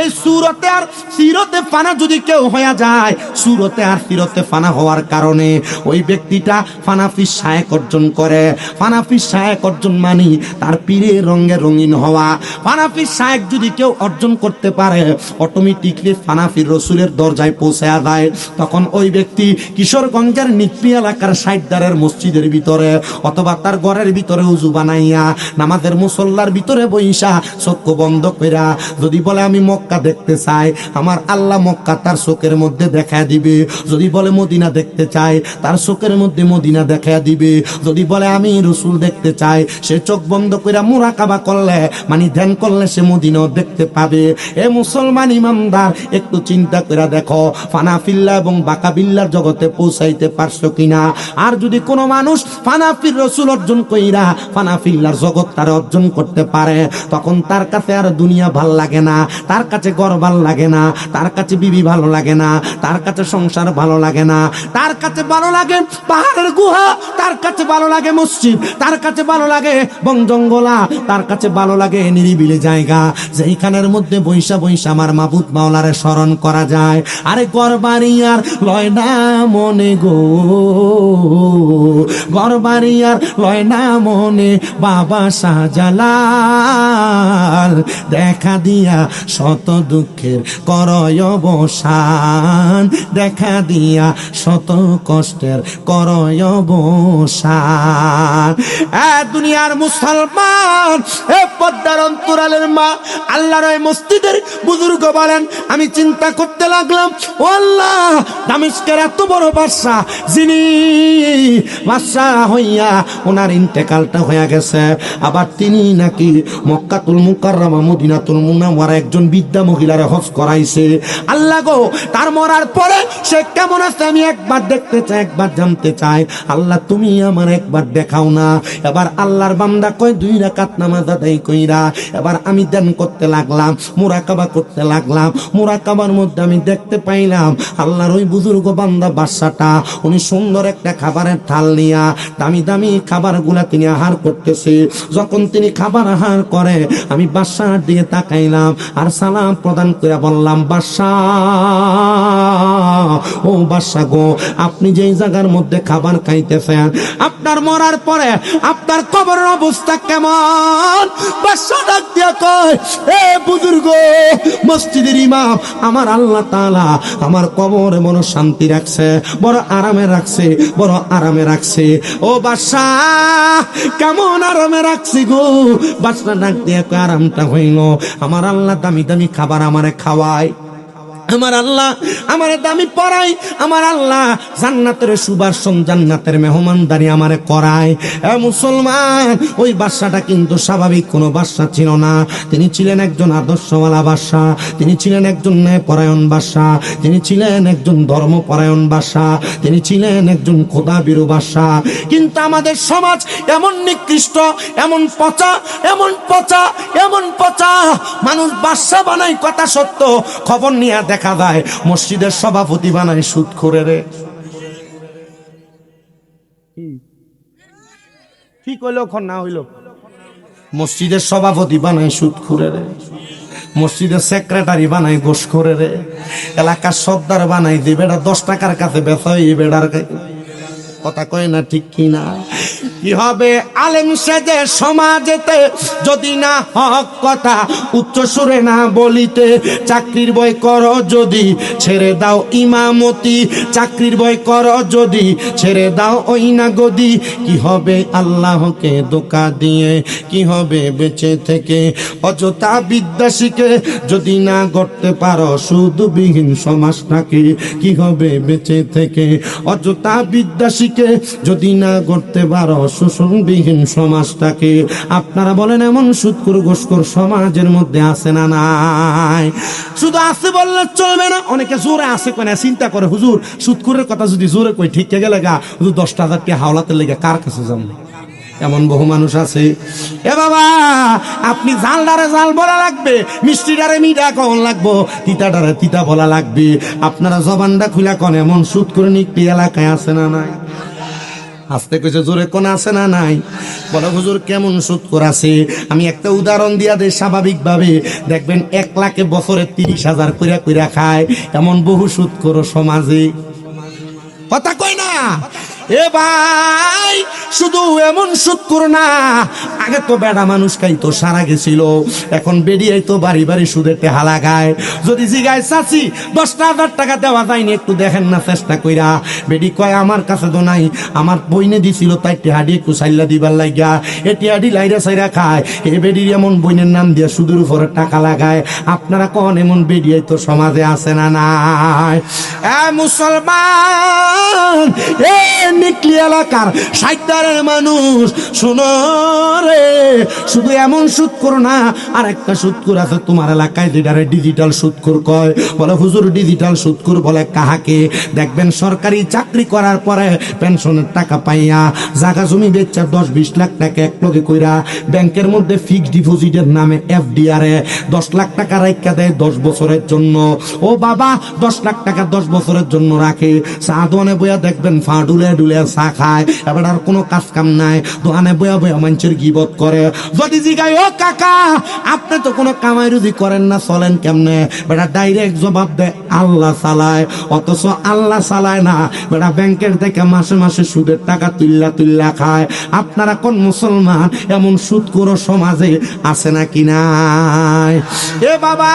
এই সুরতে আর সিরতে ফানা যদি কেউ হয়ে যায়, সুরতে আর সিরতে ফানা হওয়ার কারণে ওই ব্যক্তিটা ফানাফি শায়েক অর্জন করে। ফানাফি শায়েক অর্জন মানি তার পীরের রঙে রঙিন হওয়া। ফানাফি শায়েক যদি কেউ অর্জন করতে পারে, অটোমেটিকলি ফানাফির রসুলের দরজায় পৌঁছে যায়। তখন ওই ব্যক্তি কিশোরগঞ্জের নিকপি এলাকার সাইডদারের মসজিদের ভিতরে অথবা তার ঘরের ভিতরে উজু বানাইয়া নামাজের মুসল্লার ভিতরে বইসা চক্ষু বন্ধ কইরা যদি বলে আমি মক্কা দেখতে চাই, আমার আল্লাহ মক্কা তার চোখের মধ্যে দেখা দিবে। যদি বলে মদিনা দেখতে চাই, তার চোখের মধ্যে মদিনা দেখা দিবে। যদি বলে আমি রসুল দেখতে চাই, সে চোখ বন্ধ কইরা মুরাকাবা করলে, মানে ধ্যান করলে সে মদিনাও দেখতে পাবে। এ মুসলমান ইমানদার, একটু চিন্তা করে দেখো ফানাফিল্লা এবং বাকাবিল্লার জগতে পৌঁছাইতে পারছো কিনা। আর যদি কোনো মানুষ ফানাফির রসুল অর্জন কইরা ফানাফিল্লার জগৎ তার অর্জন করতে পারে, তখন তার কাছে আর দুনিয়া ভাল লাগে না, তার কাছে ঘর ভাল লাগে না, তার কাছে বিবি ভালো লাগে না, তার কাছে সংসার ভালো লাগে না, তার কাছে ভালো লাগে পাহাড়ের গুহা, তার কাছে ভালো লাগে মসজিদ, তার কাছে ভালো লাগে বন জঙ্গলা, তার কাছে ভালো লাগে নিরিবিলি জায়গা, যেইখানের মধ্যে বৈশা বৈশা আমার মাবুদ মাওলারে স্মরণ করা যায়। আরে ঘরবাড়ি আর লয় না মনে গো, ঘরবাড়ি আর লয় না মনে, বাবা শাহজালাল দেখা দিয়া শত দুঃখের করয় অবসান, দেখা দিয়া শত কষ্টের করয় অবসান। দুনিয়ার মুসলমান, এ পদ্মার অন্তরালের মা, আল্লাহর ওই মসজিদের বুজুর্গ বলেন, আমি চিন্তা করতে লাগলাম, ও আল্লাহ, দামেস্কের এত বড় বাদশা, যিনি বাদশা হইয়া ওনার ইন্তেকালটা হয়ে গেছে, আবার তিনি নাকি মক্কাতুল মুকাররমা মদিনাতুল মুনাওয়ারা একজন বিদ্যা মহিলারে হজ করাইছে। আল্লাহ গো, তার মরার পরে সে কেমন আছে আমি একবার দেখতে চাই, একবার জানতে চাই। আল্লাহ তুমি আমার একবার দেখাও না। এবার আল্লাহর বান্দা কয় 2 রাকাত নামাজ আদায় কইরা এবার আমি ধ্যান করতে লাগলাম, মুরাকাবা করতে লাগলাম। মুরাকাবার মধ্যে আমি দেখতে পাইলাম আল্লাহর ওই বুজুর্গ বান্দা বাদশাটা, উনি সুন্দর একটা খাবারের থাল নিয়া দামি দামি খাবারগুলা তিনি আহার করতেছে। যখন তিনি খাবার আহার করে আমি বাদশার দিকে তাকাইলাম আর সালাম প্রদান করে বললাম, বাদশাহ, ও বাদশাহ গো, আপনি যেই জায়গার মধ্যে খাবার খাইতেছেন, আপনার মরার পরে আপনার কবরের অবস্থা কেমন? বাদশা ডাক দিয়া কয়, এ বুজুর্গ মসজিদের ইমাম, আমার আল্লাহ তাআলা আমার কবরে বড় শান্তি রাখছে, বড় আরামে রাখছে, বড় আরামে রাখছে। ও বাদশা, কেমন আরামে রাখছি গো? বাদশা ডাক দিয়া কয়, আরামটা হইল আমার আল্লাহ দামি দামি খাবার আমারে খাওয়ায়, আমার আল্লাহ আমারে দামি পড়াই, আমার আল্লাহ জান্নাতের সুবাসন, জান্নাতের মেহমানদারি আমারে করায়। এ মুসলমান, ওই বাদশাটা কিন্তু স্বাভাবিক কোনো বাদশা ছিল না। তিনি ছিলেন একজন আদর্শওয়ালা বাদশা, তিনি ছিলেন একজন ন্যায়পরায়ণ বাদশা, তিনি ছিলেন একজন ধর্মপরায়ণ বাদশা, তিনি ছিলেন একজন খোদাভীরু বাদশা। কিন্তু আমাদের সমাজ এমন নিকৃষ্ট, এমন পচা, এমন পচা, এমন পচা, মানুষ বাদশা বানায় কথা সত্য, খবর নিয়ে দেখা যায় মসজিদের সভাপতি বানায় সুদখোরে রে। ঠিক হইল খন না হইল, মসজিদের সভাপতি বানায় সুদখোরে রে, মসজিদের সেক্রেটারি বানায় ঘুষখোরে রে, এলাকার সর্দার বানাই যে বেটা 10 টাকার কাছে বেচা, এই বেটার কথা কয় না, ঠিক কিনা? কি হবে আলেম সেজে সমাজেতে যদি না হক কথা উচ্চ সুরে না বলিতে? চাকরির ভয় করো যদি ছেড়ে দাও ইমামতি, চাকরির ভয় করো যদি ছেড়ে দাও ওই না গদি। কি হবে আল্লাহকে ধোঁকা দিয়ে, কি হবে বেঁচে থেকে অযথা বিদ্যা শিখে যদি না গড়তে পারো সুদবিহীন সমাজটাকে? কি হবে বেঁচে থেকে অযথা বিদ্যা শিখে যদি না গড়তে পারো শোষণবিহীন সমাজটাকে? আপনারা বলেন এমন সুদখোর ঘুষখোর সমাজের মধ্যে আছে না নাই? শুধু আছে বললে চলবে না, অনেকে জোরে আছে কোনে চিন্তা করে, হুজুর সুদখোরের কথা যদি জোরে কই ঠিক গেলে গা হুজুর 10,000 টাকা হাওলাতে লেগে কার কাছে যান? এমন বহু মানুষ আছে। এ বাবা, আপনি জালডারে জাল বলা লাগবে, মিষ্টিডারে মিঠা কন লাগবো, তিতাডারে তিতা বলা লাগবে। আপনারা জবানটা খুলা কোন এমন সুদখোর নিকটি এলাকায় আছে না নাই? আস্তে কইছে জোরে কোন আছে না নাই? বলে হুজুর কেমন সুদখোর আছে? আমি একটা উদাহরণ দিয়া দেই। স্বাভাবিকভাবে দেখবেন 1 লাখে বছরে 30,000 কইরা কইরা খায়, এমন বহু সুদখোর সমাজে। কথা কই না? এ ভাই, শুধু এমন সুদখোর না, আগে তো বেড়া মানুষ খাইতো সারা গেছিল, এখন বেরিয়ে তো বাড়ি বাড়ি সুদের টেহা লাগায়। যদি জিগায় চাচি 10,000 টাকা দেওয়া যায়নি, একটু দেখেন না চেষ্টা কইরা। বেডি কয় আমার কাছে তো নাই, আমার বইনে দিছিল তাই টেহাডি একটু সাইলা দিবার লাগিয়া, এ টেহাডি লাইরা সাইরা খায়। এ বেডির এমন বইনের নাম দিয়া সুদের উপরে টাকা লাগায়। আপনারা কন এমন বেডিয়ে তো সমাজে আছে না নাই? এ মুসলমান, এ নিকলি এলাকার 60 মানুষ শোনো রে, শুধু এমন সুদখোর না, আর একটা সুদখোর আছে তোমার এলাকায় যেটারে ডিজিটাল সুদখোর কয়। বলে হুজুর ডিজিটাল সুদখোর বলে কাহাকে? দেখবেন সরকারি চাকরি করার পরে পেনশনের টাকা পাইয়া জায়গা জমি বেচা 10-20 লাখ টাকা একলগে কইরা ব্যাংকের মধ্যে ফিক্সড ডিপোজিটের নামে FDR এ 10 লাখ টাকা রাখা দেয় 10 বছরের জন্য। ও বাবা, 10 লাখ টাকা 10 বছরের জন্য রাখে। চা দোকানে বইয়া দেখবেন ফা ডুলে ডুলে চা খায়, এবার আর কোনো কাজ কাম নাই, দোকানে বয়া বয়া মানুষের গিবত করে। যদি জিগাই ও কাকা আপনি তো কোনো কামাই রুজি করেন না, চলেন কেমনে? বেটা ডাইরেক্ট জবাব দেয় আল্লাহ চালায়। অথচ আল্লাহ চালায় না, বেটা ব্যাংকের থেকে মাসে মাসে সুদের টাকা তুল্লা তুল্লা খায়। আপনারা কোন মুসলমান এমন সুদখোর সমাজে আছে নাকি নাই? এ বাবা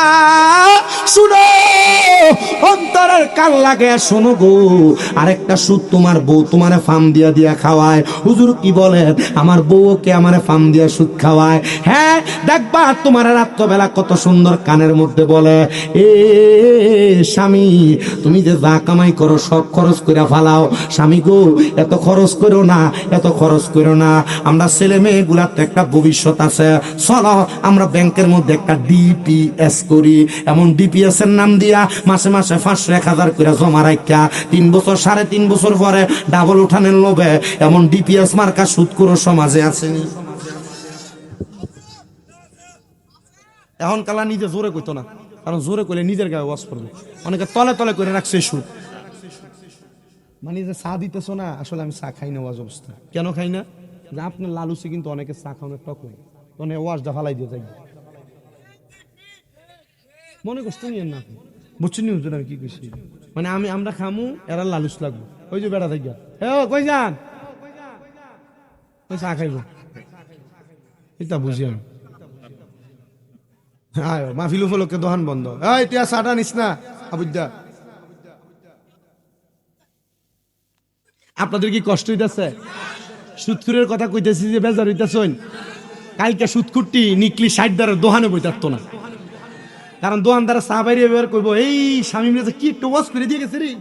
শুনো, অন্তরের কান লাগে শোনো গো। আরেকটা সুদ তোমার বউ তোমারে ফার্ম দিয়া দিয়া খাওয়ায়। হুজুর কি বলেন? আমার বউকে আমারে ফার্ম দিয়া সুদ খাওয়ায়। হ্যাঁ দেখবা তোমার রাত্রবেলা কত সুন্দর কানের মধ্যে বলে, এ স্বামী তুমি যে যা কামাই করো সব খরচ করে ফালাও। স্বামী গো এত খরচ করো না, এত খরচ করো না, আমরা ছেলে মেয়েগুলার তো একটা ভবিষ্যৎ আছে, চলো আমরা ব্যাংকের মধ্যে একটা ডিপিএস করি। এমন ডিপিএস এর নাম দিয়া মাসে মাসে 500-1000 করে জমা রাখা 3 বছর 3.5 বছর পরে ডাবল উঠানের লোভে এমন ডিপিএস মার্কা সুদখোর সমাজে আসেনি। এখন কালা নিজে জোরে কইতো না, কারণ জোরে কইলে নিজের গায়ে ওয়াজ করবে। অনেকে তলে তলে করে রাখছে সুদ। মানে যে চা দিতেছো না, আসলে আমি চা খাই না ওয়াজ অবস্থা। কেন খাই না? যে আপনার লালুসি কিন্তু অনেকে চা খাওয়ানোর টক হয়, মানে ওয়াজটা ফালাই দিয়ে যাই মনে কষ্ট নিয়েন না, বুঝছেন নি হুজুর আমি কি কইছি? মানে আমরা খামু, এরা লালুস লাগবো। ওই যে বেড়া থাকি কই যান, ওই চা খাইব, এটা বুঝি আমি। মাহফিল উপলক্ষে দোকান বন্ধ, এই তুই আর চাটা নিস না আবুদ্দা। আপনাদের কি কষ্ট হইতেছে? সুদখুরের কথা কইতেছি যে বেজার হইতেছেন। কালকে সুদখুরটি নিকলি 60 দারের দোকানে বই থাকতো না, কারণ দোকানদার চা বাইরে ব্যবহার করবো, এই স্বামী মিলে কি একটু ওয়াজ করে দিয়ে গেছে রে,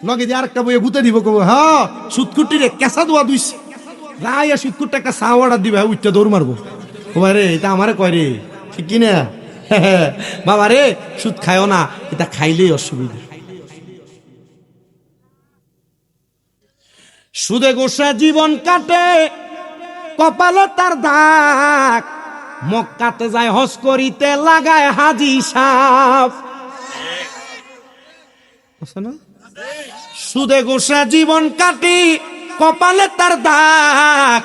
লগে দিয়ে আরেকটা বইয়ে গুতে দিব, কবো হ্যাঁ সুদখুরটি রে কেঁচা দোয়া দুইস রাইয়া সুদখুরটা একটা চা অর্ডার দিবে, উঠতে দৌড় মারবো। ও রে এটা আমারে কয় রে, ঠিক কিনা? বাবা রে সুদ খায়ও না, এটা খাইলেই অসুবিধা। সুদে গোসা জীবন কাটে, কপালে তার দাগ, মক্কাতে যায় হজ করিতে লাগায় হাজি সাপ। সুদে গোসা জীবন কাটি, কপালে তার দাগ,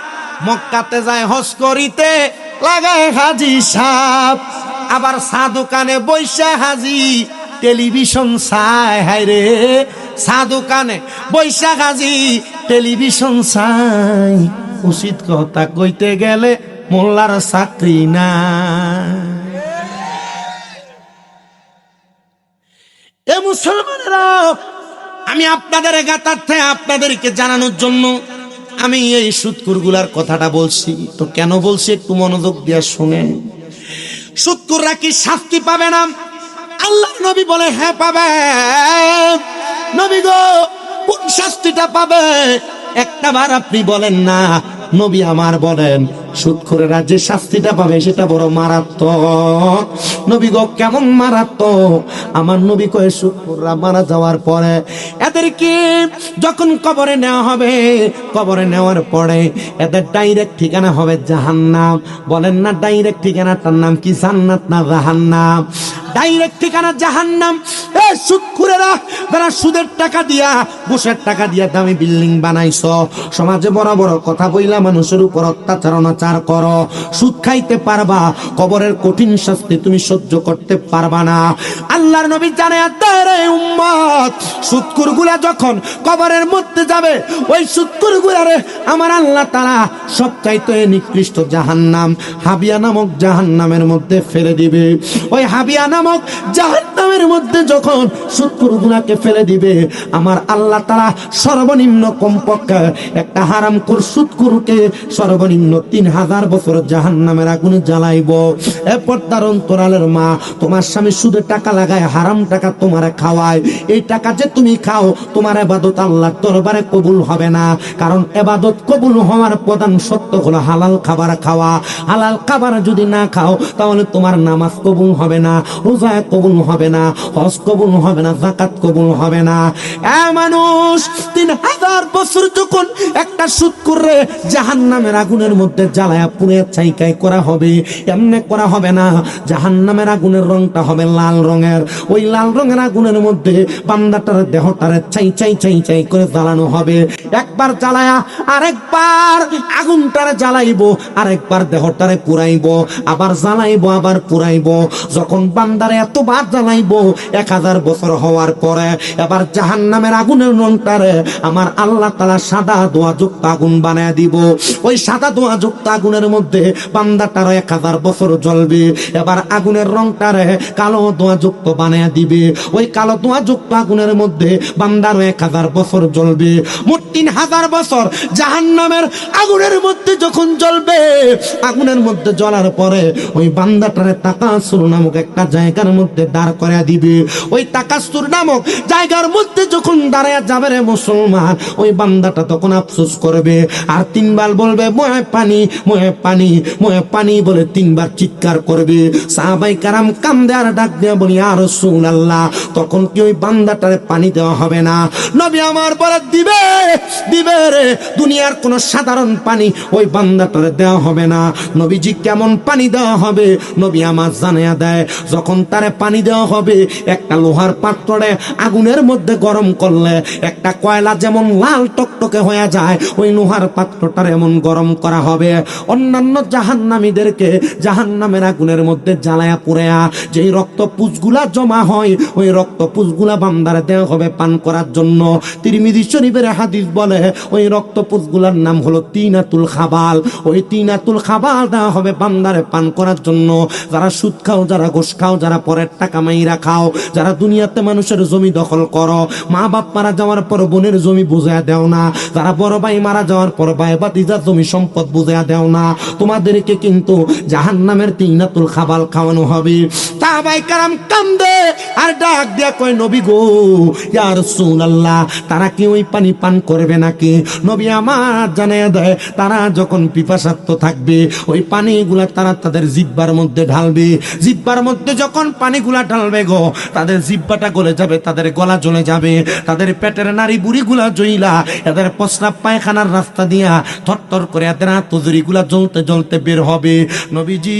মক্কাতে যায় হজ করিতে লাগায় হাজি সাপ। আবার চা দোকানে বৈশা হাজি টেলিভিশন চায়, হায় রে চা দোকানে বৈশা হাজি টেলিভিশন চাই। উচিত কথা কইতে গেলে মোল্লার চাকরি না। এ মুসলমানেরা, আমি আপনাদের গাতার্থে আপনাদেরকে জানানোর জন্য আমি এই সুদখোরগুলার কথাটা বলছি। তো কেন বলছি একটু মনোযোগ দিয়ে শুনেন। সুদখোররা কি শাস্তি পাবে না? আল্লাহ নবী বলে হ্যাঁ পাবে। নবী গো কোন শাস্তিটা পাবে? একটা বার আপনি বলেন না, নবী আমার বলেন সুদখোরেরা যে শাস্তিটা পাবে সেটা বড় মারাত্মক। নবী গো কেমন মারাত্মক? আমার নবী কয়ে সুদখোররা মারা যাওয়ার পরে এদেরকে যখন কবরে নেওয়া হবে, কবরে নেওয়ার পরে এদের ডাইরেক্ট ঠিকানা হবে জাহান্নাম। বলেন না ডাইরেক্ট ঠিকানাটার নাম কি জান্নাত না জাহান্নাম? ডাইরেক্ট ঠিকানা জাহান্নাম। এ সুদখোরেরা যারা সুদের টাকা দিয়া ঘুষের টাকা দিয়া দামি বিল্ডিং বানাইছো, সমাজে বড় বড় কথা বইলা মানুষের উপর অত্যাচার অনাচার করো, সুদ খাইতে পারবা, কবরের কঠিন শাস্তি তুমি সহ্য করতে পারবা না। আল্লাহর নবী জানায়া দেয় রে উম্মত, সুদখোরগুলা যখন কবরের মধ্যে যাবে, ওই সুদখোরগুলারে আমার আল্লাহ তাআলা সবচাইতে নিকৃষ্ট জাহান্নাম, হাবিয়া নামক জাহান্নামের মধ্যে ফেলে দিবে। ওই হাবিয়া নামক জাহান্নামের মধ্যে যখন সুদখোরগুলাকে ফেলে দিবে, আমার আল্লাহ তাআলা সর্বনিম্ন কমপক্ষে একটা হারামখোর সুদখোরকে সর্বনিম্ন 3000 বছর জাহান্নামের আগুনে জ্বালাইব। এরপর তার অন্তরালের মা, তোমার স্বামী সুদের টাকা লাগায়, হারাম টাকা তোমারে খাওয়ায়, এই টাকা যে তুমি খাও, তোমার ইবাদত আল্লাহর দরবারে কবুল হবে না। কারণ ইবাদত কবুল হওয়ার প্রধান শর্ত হলো হালাল খাবার খাওয়া। হালাল খাবার যদি না খাও তাহলে তোমার নামাজ কবুল হবে না, রোজা কবুল হবে না, হজ কবুল হবে না, যাকাত কবুল হবে না। মানুষ 3000 বছর যখন একটা সুৎখোররে জাহান্নামের আগুনের মধ্যে জ্বালায়া পুড়ে ছাইকাই করা হবে, এমনি করা হবে না। জাহান্নামের আগুনের রংটা হবে লাল রঙের। ওই লাল রঙের আগুনের মধ্যে বান্দাটার দেহটারে ছাই ছাই ছাই ছাই করে জ্বালানো হবে। একবার জ্বালায়া আরেকবার আগুনটারে জ্বালাইবো, আরেকবার দেহটারে পুরাইবো, আবার জ্বালাইবো, আবার পুরাইবো। যখন বান্দারে এতবার জ্বালাইবো 1000 বছর হওয়ার পরে এবার জাহান্নামের আগুনের রংটারে আমার আল্লাহ তাআলা সাদা ধোঁয়াযুক্ত আগুন বানায় দিব। ওই সাদা ধোঁয়াযুক্ত আগুনের মধ্যে বান্দাটারও 1000 বছর জ্বলবে। এবার আগুনের রংটারে কালো ধোঁয়াযুক্ত বানায় দিবে। ওই কালো ধোঁয়াযুক্ত আগুনের মধ্যে বান্দারও 1000 বছর জ্বলবে। মোট 3000 বছর জাহান্নামের আগুনের মধ্যে যখন জ্বলবে, আগুনের মধ্যে জ্বলার পরে ওই বান্দাটারে তাকাসুর নামক একটা জায়গার মধ্যে দাঁড় করিয়ে দিবে। ওই তাকাসুর নামক জায়গার মধ্যে যখন দাঁড়ায় যাবে রে মুসলমান, ওই বান্দাটা তখন আফসোস করবে আর 3 বার বলবে মোহে পানি, মোহে পানি, মোহে পানি বলে 3 বার চিৎকার করবে। সাহাবায়ে কেরাম কান্দে আর ডাক দিয়ে বলি ইয়া রাসূলুল্লাহ, তখন কি ওই বান্দাটারে পানি দেওয়া হবে না? নবী আমার বলে দিবে, দিবে রে। দুনিয়ার কোন সাধারণ পানি ওই বান্দাটারে দেওয়া হবে না। নবীজি কেমন পানি দেওয়া হবে নবী আমার জানায়া দেয়। যখন তারে পানি দেওয়া হবে, একটা লোহার পাত্রে আগুনের মধ্যে গরম করলে একটা কয়লা যেমন লাল টকটকে হয়ে যায়, ওই লোহার পাত্রটার এমন গরম করা হবে। অন্যান্য জাহান্নামীদেরকে জাহান্নামের আগুনের মধ্যে জ্বালায়া পুড়ায়া যেই রক্ত পুঁজগুলা জমা হয়, ওই রক্ত পুঁজগুলা বান্দারে দেওয়া হবে পান করার জন্য। তিরমিজি শরীফের হাদিস বলে ওই রক্ত পুঁজগুলার নাম হলো তিনাতুল খাবাল। ওই তিনাতুল খাবাল দেওয়া হবে বান্দারে পান করার জন্য। যারা সুদ খাও, যারা ঘুষ খাও, যারা পরের টাকা মাইরা খাও, যারা দুনিয়াতে মানুষের জমি দখল করো, মা বাপ মারা যাওয়ার পর বোনের জমি বুঝাইয়া দেও না, যারা বড় ভাই মারা যাওয়ার পর ভাই ভাতিজার জমি সম্পদ বুঝাইয়া দেও না, তোমাদেরকে কিন্তু জাহান্নামের তিনাতুল খাবাল খাওয়ানো হবে। সাহাবায়ে কেরাম কান্দে আর ডাক দিয়া কয় নবী গো, ইয়া রাসূলুল্লাহ, তারা কি ওই পানি পান করবে নাকি? নবী আমার জানায়া দেয়, তারা যখন পিপাসার্ত থাকবে ওই পানিগুলা তারা তাদের জিহ্বার মধ্যে ঢালবে। জিহ্বার মধ্যে যখন পানিগুলা ঢালবে গো, তাদের জিহ্বাটা গলে যাবে, তাদের গলা জ্বলে যাবে, তাদের পেটের নাড়ি বুড়িগুলা জ্বইলা এদের প্রস্রাব পায়খানার রাস্তা দিয়া থরথর করে এদের আত্মজুরিগুলা জ্বলতে জ্বলতে বের হবে। নবীজি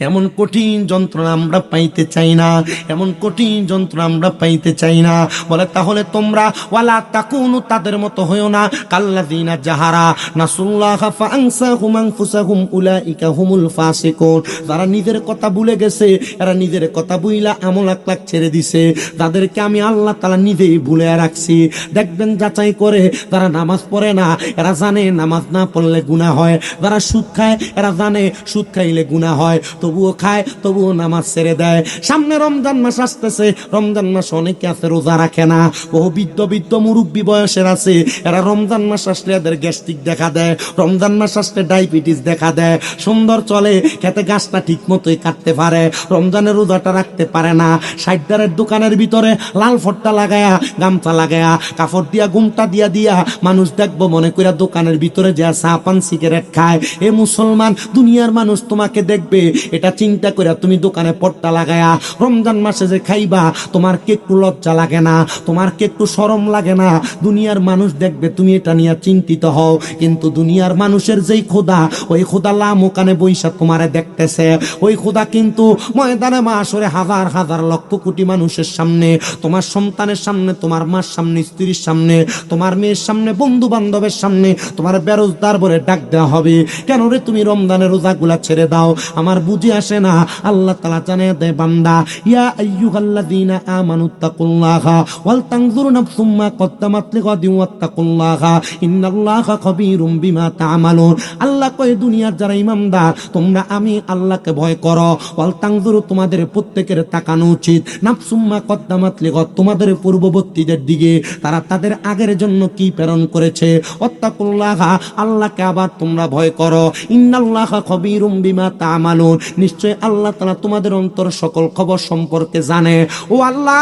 এমন কঠিন যন্ত্রণা আমরা পাইতে চাই না, এমন কঠিন যন্ত্রণা আমরা পাইতে চাই না। বলে তাহলে তোমরা ওয়ালা তাকুনু, তাদের মতো হইও না, কাল্লাযিনা জাহারা নাসুল্লাহ ফাআনসাহুম আনফুসাহুম উলাইকা হুমুল ফাসিকুন। যারা নিজের কথা ভুলে গেছে, এরা নিজের কথা বুইলা আমল আকলাক ছেড়ে দিছে, তাদেরকে আমি আল্লাহ তাআলা নিজেই ভুলে রাখছি। দেখবেন যাচাই করে, যারা নামাজ পড়ে না এরা জানে নামাজ না পড়লে গুনাহ হয়, যারা সুদ খায় এরা জানে সুদ খাইলে গুনাহ হয়, তবুও খায়, তবুও নামাজ ছেড়ে দেয়। সামনে রমজান মাস আসতেছে, রমজান মাস অনেকে আছে রোজা রাখে না, বহু বৃদ্ধ বৃদ্ধ মুরব্বী বয়সের আছে, এরা রমজান মাস আসলে এদের গ্যাস্ট্রিক দেখা দেয়, রমজান মাস আসলে ডায়াবেটিস দেখা দেয়। সুন্দর চলে, খেতে গাছটা ঠিক মতোই কাটতে পারে, রমজানের রোজাটা রাখতে পারে না। 60 দোকানের ভিতরে লাল ফট্টা লাগায়া, গামছা লাগায়া, কাপড় দিয়া ঘুমটা দিয়া দিয়া মানুষ দেখবো মনে কইরা দোকানের ভিতরে যা চা পান সিগারেট খায়। এ মুসলমান, দুনিয়ার মানুষ তোমাকে দেখবে, এটা চিন্তা করে তুমি দোকানে পট্টা লাগায়া রমজান মাসে যে খাইবা, তোমার কি একটু লজ্জা লাগে না? তোমার কি একটু শরম লাগে না? দুনিয়ার মানুষ দেখবে তুমি এটা নিয়ে চিন্তিত হও, কিন্তু দুনিয়ার মানুষের যেই খোদা, ওই খোদা লামোকানে বৈশা তোমারে দেখতেছে। ওই খোদা কিন্তু ময়দানে মাশরে হাজার হাজার লক্ষ কোটি মানুষের সামনে, তোমার সন্তানের সামনে, তোমার মার সামনে, স্ত্রীর সামনে, তোমার মেয়ের সামনে, বন্ধু বান্ধবের সামনে তোমার বেরোজগার বলে ডাক দেওয়া হবে। কেন রে তুমি রমজানের রোজাগুলা ছেড়ে দাও? আমার বুঝে আসে না। আল্লাহ তাআলা জানিয়ে দেয়, বান্দা, ইয়া আইয়ুহাল্লাযীনা আমানুত্তাকুল্লাহা ওয়াল তানজুর নাফসুম মা কদ্দামাত লিগাদিন ওয়াত্তাকুল্লাহা ইন্নাল্লাহা খাবীরুম বিমা তা'মালুন। আল্লাহ কয়, দুনিয়ার যারা ঈমানদার, তোমরা আমি আল্লাহকে ভয় করো। ওয়াল তানজুর, তোমাদের প্রত্যেকের তাকানো উচিত, নাফসুম মা কদ্দামাত লিগাদ, তোমাদের পূর্ববর্তীদের দিকে তারা তাদের আগের জন্য কি প্রেরণ করেছে। ওয়াত্তাকুল্লাহা, আল্লাহকে আবার তোমরা ভয় করো। ইন্নাল্লাহা খাবীরুম বিমা তা'মালুন, আলিমুন, নিশ্চয় আল্লাহ তাআলা তোমাদের অন্তর সকল খবর সম্পর্কে জানে। ও আল্লাহ,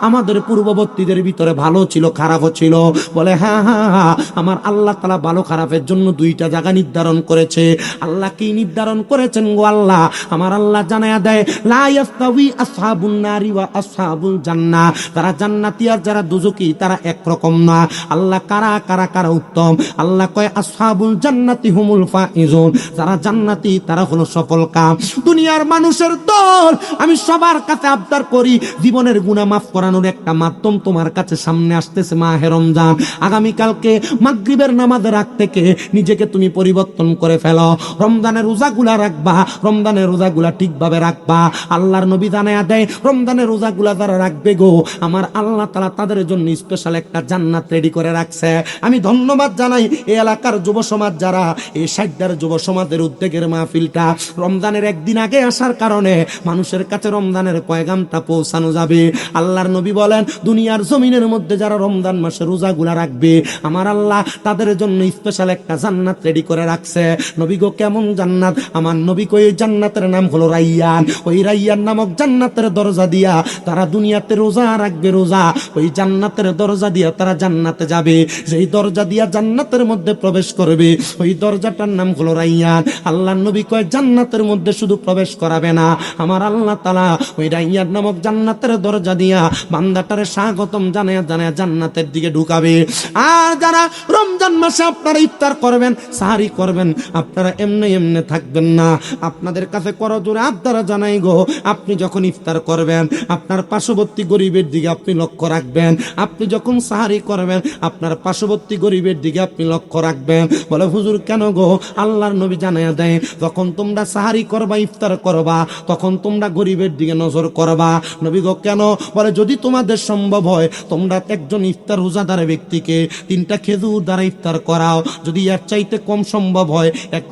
আমাদের পূর্ববর্তীদের ভিতরে ভালো ছিল, খারাপও ছিল। বলে হ্যাঁ হ্যাঁ হ্যাঁ, আমার আল্লাহ তাআলা ভালো খারাপের জন্য দুইটা জায়গা নির্ধারণ করেছে। আল্লাহ কি নির্ধারণ করেছেন গো আল্লাহ? আমার আল্লাহ জানায়া দেয়, লা ইয়াস্তাউই আসহাবুন নারি ওয়া আসহাবুল জান্নাহ, তারা জান্নাতি আর যারা দুজকি তারা একরকম না। আল্লাহ কারা কারা কারা উত্তম? আল্লাহ কয় আসহাবুল জান্নাতি হুমুল ফাইজুন, যারা জান্নাতি তারা হলো সফল কাম। দুনিয়ার মানুষের দল, আমি সবার কাছে আবদার করি, জীবনের গুনাহ মাফ করানোর একটা মাধ্যম তোমার কাছে সামনে আসতেছে মাহে রমজান। আগামী কালকে মাগরিবের নামাজের আগ থেকে নিজেকে তুমি পরিবর্তন করে ফেলো। রমজানের রোজাগুলা রাখবা, রমজানের রোজাগুলা ঠিকভাবে রাখবা। আল্লাহর নবী জানায়া দেয়, রমজানের রোজাগুলা যারা রাখবে গো, আমার আল্লাহ তাআলা তাদের জন্য স্পেশাল একটা জান্নাত রেডি করে রাখছে। আমি ধন্যবাদ জানাই এই এলাকার যুব সমাজ, যারা এই সাইডার যুব সমাজের উদ্যোগের মাহফিলটা রমজানের একদিন আগে আসার কারণে মানুষের কাছে রমজানের পয়গামটা পৌঁছানো যাবে। আল্লাহর নবী বলেন, দুনিয়ার জমিনের মধ্যে যারা রমজান মাসে রোজাগুলা রাখবে, আমার আল্লাহ তাদের জন্য স্পেশাল একটা জান্নাত রেডি করে রাখছে। নবী গো, কেমন জান্নাত? আমার নবী কই, জান্নাতের নাম হলো রাইয়ান। ওই রাইয়ান নামক জান্নাতের দরজা দিয়া তারা দুনিয়াতে রোজা রাখবে, রোজা ওই জান্নাতের দরজা দিয়া তারা জান্নাতে যাবে। যেই দরজা দিয়া জান্নাতের মধ্যে প্রবেশ করবে, ওই দরজাটার নাম হলো রাইয়ান। আল্লাহর নবী কয়, জান্নাতের মধ্যে শুধু প্রবেশ করাবে না, আমার আল্লাহ তাআলা ওই রাইয়ান নামক জান্নাতের দরজা দিয়া বান্দাটারে স্বাগতম জানায়া জানায়া জান্নাতের দিকে ঢুকাবে। আর যারা রমজান মাসে আপনারা ইফতার করবেন, সাহারি করবেন, আপনারা এমনি এমনি থাকবেন না। আপনাদের কাছে করজোরে আবদার জানাই গো, আপনি যখন ইফতার করবেন, আপনার পার্শ্ববর্তী গরিবের দিকে আপনি লক্ষ্য রাখবেন। আপনি যখন সাহারি করবেন, আপনার পার্শ্ববর্তী গরিবের দিকে আপনি লক্ষ্য রাখবেন। বলে হুজুর কেন গো? আল্লাহর নবী জানায়া দেয়, যখন তোমরা সাহারি করবা, ইফতার করবা, তখন তোমরা গরিবের দিকে নজর করবা। নবী গো কেন? বলে যদি তোমাদের সম্ভব হয়, তোমরা একজন ইফতার রোজাদার ব্যক্তিকে 3টা খেজুর দ্বারা ইফতার করাও। যদি এর চাইতে কম সম্ভব হয়, এক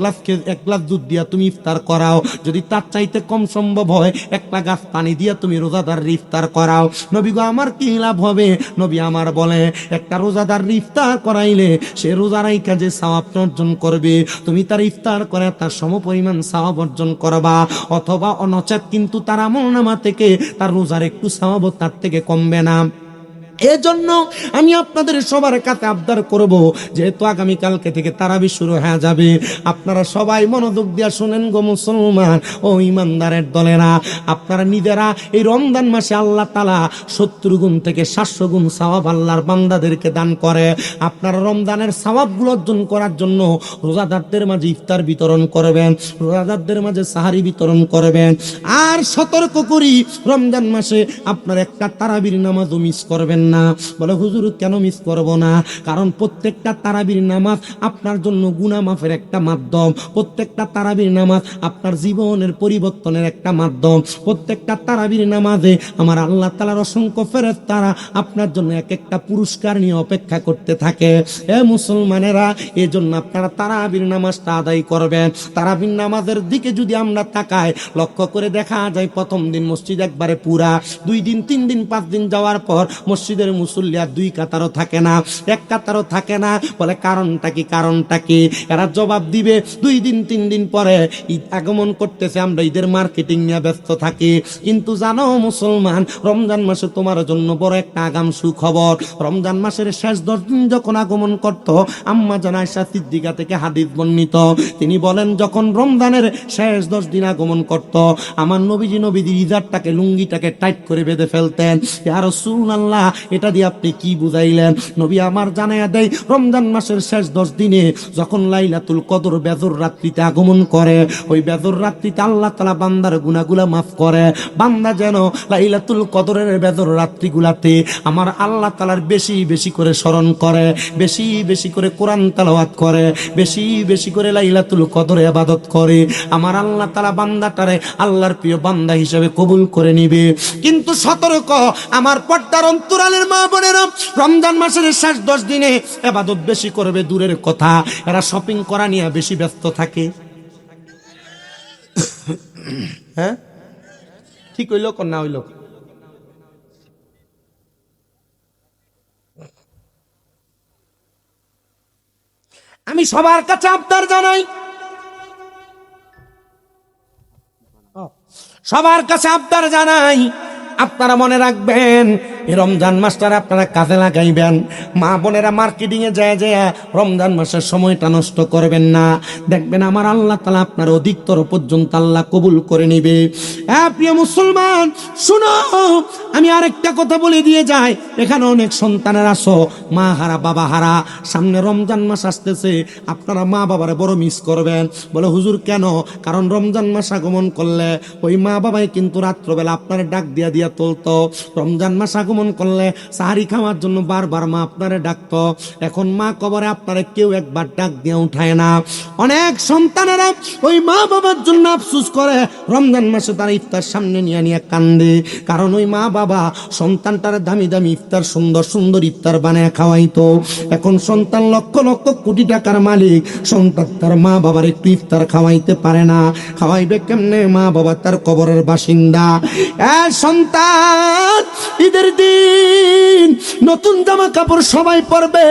গ্লাস দুধ দিয়া তুমি ইফতার করাও। যদি তার চাইতে কম সম্ভব হয়, একটা গাছ পানি দিয়া তুমি রোজাদার ইফতার করাও। নবী গো আমার কি লাভ হবে? নবী আমার বলে, একটা রোজাদার ইফতার করাইলে সে রোজা রাইখা যে সওয়াব অর্জন করবে, তুমি তার ইফতার করে তার সমপরিমাণ সওয়াব অর্জন করবা। অথবা অনচেত কিন্তু তার আমলনামা থেকে তার রোজার একটু সওয়াব তার থেকে কমবে না। এজন্য আমি আপনাদের সবার কাছে আবদার করব, যেহেতু আগামীকালকে থেকে তারাবি শুরু হয়ে যাবে, আপনারা সবাই মনোযোগ দিয়া শুনেন গো মুসলমান ও ইমানদারের দলেরা। আপনারা নিজেরা এই রমজান মাসে আল্লাহ তাআলা 70 গুণ থেকে 700 গুণ সওয়াব আল্লাহর বান্দাদেরকে দান করে। আপনারা রমজানের সওয়াবগুলো অর্জন করার জন্য রোজাদারদের মাঝে ইফতার বিতরণ করবেন, রোজাদারদের মাঝে সাহারি বিতরণ করবেন। আর সতর্ক করি, রমজান মাসে আপনারা একটা তারাবির নামাজও মিস করবেন না। বলে হুজুর কেন মিস করব না? কারণ প্রত্যেকটা তারাবির নামাজ আপনার জন্য গুনাহ মাফের একটা মাধ্যম। প্রত্যেকটা তারাবির নামাজ আপনার জীবনের পরিবর্তনের একটা মাধ্যম। প্রত্যেকটা তারাবির নামাজে আমার আল্লাহ তাআলার অসংখ্য ফেরেশতারা আপনার জন্য এক একটা পুরস্কার নিয়ে অপেক্ষা করতে থাকে। এ মুসলমানেরা, এজন্য আপনারা তারাবির নামাজটা আদায় করবেন। তারাবির নামাজের দিকে যদি আমরা তাকাই, লক্ষ্য করে দেখা যায় প্রথম দিন মসজিদ একবারে পুরা, 2 দিন 3 দিন 5 দিন যাওয়ার পর মসজিদের মুসল্লি আর 2 কাতারও থাকে না, 1 কাতারও থাকে না। বলে কারণটা কি? কারণটা কি? এরা জবাব দিবে 2 দিন 3 দিন পরে ঈদ আগমন করতেছে, আমরা ঈদের মার্কেটিং নিয়ে ব্যস্ত থাকি। কিন্তু জানো মুসলমান, রমজান মাসে তোমার জন্য বড় একটা আগাম সুখবর। রমজান মাসের শেষ 10 দিন যখন আগমন করত, আম্মা জান আয়েশা সিদ্দিকা থেকে হাদিস বর্ণিত, তিনি বলেন যখন রমজানের শেষ 10 দিন আগমন করত, আমার নবীজি ইজারটাকে, লুঙ্গিটাকে টাইট করে বেঁধে ফেলতেন। ইয়া রাসূলুল্লাহ, এটা দিয়ে আপনি কি বুঝাইলেন? নবী আমার জানায়া দেয়, রমজান মাসের শেষ 10 দিনে যখন লাইলাতুল কদর বেজর রাত্রিতে আগমন করে, ওই বেজর রাত্রিতে আল্লাহ তাআলা বান্দার গুনাহগুলা মাফ করে। বান্দা যেন লাইলাতুল কদরের বেজর রাত্রিগুলাতে আমার আল্লাহ তাআলার বেশি বেশি করে স্মরণ করে, বেশি বেশি করে কোরআন তেলাওয়াত করে, বেশি বেশি করে লাইলাতুল কদরে ইবাদত করে, আমার আল্লাহ তাআলা বান্দাটারে আল্লাহর প্রিয় বান্দা হিসেবে কবুল করে নিবে। কিন্তু সতর্ক আমার পর্দার অন্তরালের মা বোনেরা, রমজান মাসের শেষ 10 দিনে ইবাদত বেশি করবে দূরের কথা, এরা শপিং করা নিয়ে বেশি ব্যস্ত থাকে। হ্যাঁ, ঠিক হইল কোন না হইল? আমি সবার কাছে আবদার জানাই, সবার কাছে আবদার জানাই, আপনারা মনে রাখবেন এই রমজান মাসটারে আপনারা কাজে লাগাইবেন। মা বোনেরা মার্কেটিং এ যায় যায় রমজান মাসের সময়টা নষ্ট করবেন না। দেখবেন আমার আল্লাহ তাআলা আপনার অধিকতর পর্যন্ত আল্লাহ কবুল করে নিবে। প্রিয় মুসলমান শুনো, আমি আরেকটা কথা বলে দিয়ে যাই, এখানে অনেক সন্তানের আসো মা হারা বাবা হারা, সামনে রমজান মাস আসতেছে, আপনারা মা বাবারে বড় মিস করবেন। বলে হুজুর কেন? কারণ রমজান মাস আগমন করলে ওই মা বাবাই কিন্তু রাত্রবেলা আপনার ডাক দিয়া দিয়া তুলতো। রমজান মাস আগমন করলে সাহারি খাওয়ার জন্য বারবার মা আপনারে ডাকতো। এখন মা কবরে আপনারে কেউ একবার ডাক দিয়ে উঠায় না। অনেক সন্তানেরা ওই মা বাবার জন্য আফসোস করে, রমজান মাসে তারা ইফতার সামনে নিয়ে নিয়ে কান্দে। কারণ ওই মা বাবা সন্তানটার দামি দামি ইফতার, সুন্দর সুন্দর ইফতার বানায় খাওয়াইতো। এখন সন্তান লক্ষ লক্ষ কোটি টাকার মালিক, সন্তান তার মা বাবার একটু ইফতার খাওয়াইতে পারে না। খাওয়াইবে কেমনে? মা বাবা তার কবরের বাসিন্দা। সন্তান, ঈদের দিন নতুন জামা কাপড় সবাই পরবে,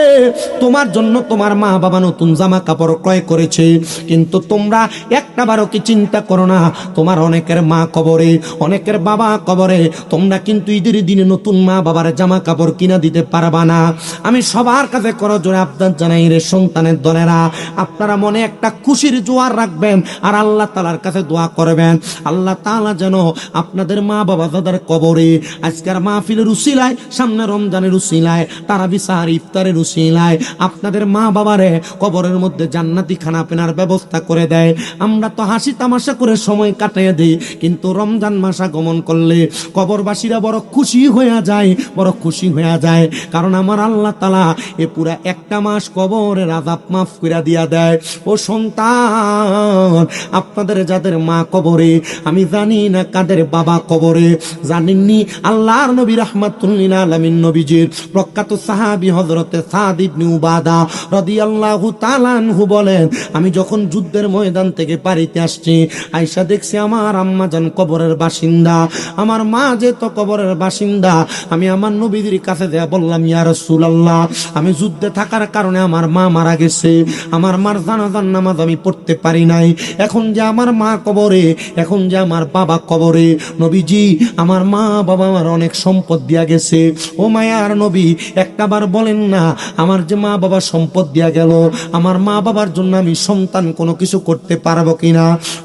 তোমার জন্য তোমার মা বাবা নতুন জামা কাপড় ক্রয় করেছে, কিন্তু তোমরা একটা বারও কি চিন্তা করো না তোমার অনেকের মা কবরে, অনেকের বাবা কবরে, তোমরা কিন্তু ঈদের দিনে নতুন মা বাবার জামা কাপড় কিনা দিতে পারবা না। আমি সবার কাছে করো জোরে আবদার জানাই রে সন্তানের দলেরা, আপনারা মনে একটা খুশির জোয়ার রাখবেন আর আল্লাহ তাআলার কাছে দোয়া করবেন, আল্লাহ তাআলা যেন আপনাদের মা বাবা দাদার কবরে আজকের মাহফিলের উসিলায়, সামনে রমজানের উসিলায়, তারাবি সাহারি ইফতারের উসিলায় আপনাদের মা বাবারে কবরের মধ্যে জান্নাতি খানা পেনার ব্যবস্থা করে দেয়। আমরা তো হাসি তামাশা করে সময় কাটিয়ে দিই, কিন্তু রমজান মাস আগমন করলে কবরবাসীরা বড় খুশি হয়ে যায়, বড় খুশি হয়ে যায়। কারণ আমার আল্লাহ তাআলা এ পুরা একটা মাস কবরের আযাব মাফ করে দিয়া দেয়। ও সন্তান, আপনাদের যাদের মা কবরে, আমি জানি না কাদের বাবা কবরে, জানেননি আল্লাহর নবী রাহমাতুল লিল আলামিন নবীজির প্রখ্যাত সাহাবী হযরতে সাদ ইবনে উবাদা রাদিয়াল্লাহু তাআলা আনহু বলেন, আমি যখন যুদ্ধের ময়দান থেকে বাড়িতে আসছি, আয়েশা দেখছি আমার আম্মা জান কবরের বাসিন্দা, আমার মা যে তো কবরের বাসিন্দা। আমি আমার নবীজির কাছে যা বললাম, ইয়া রাসূলুল্লাহ, আমি যুদ্ধে থাকার কারণে আমার মা মারা গেছে, আমার মার জানাজার নামাজ আমি পড়তে পারি নাই, এখন যে আমার মা কবরে, এখন যে আমার বাবা কবরে, নবীজি আমার মা বাবা আমার অনেক সম্পদ দিয়া গেছে। ও মায়ার নবী, একটাবার বলেন না আমার যে মা বাবা সম্পদ দিয়া গেল, আমার মা বাবার জন্য আমি সন্তান কোনো কিছু করতে পারবো কিনা?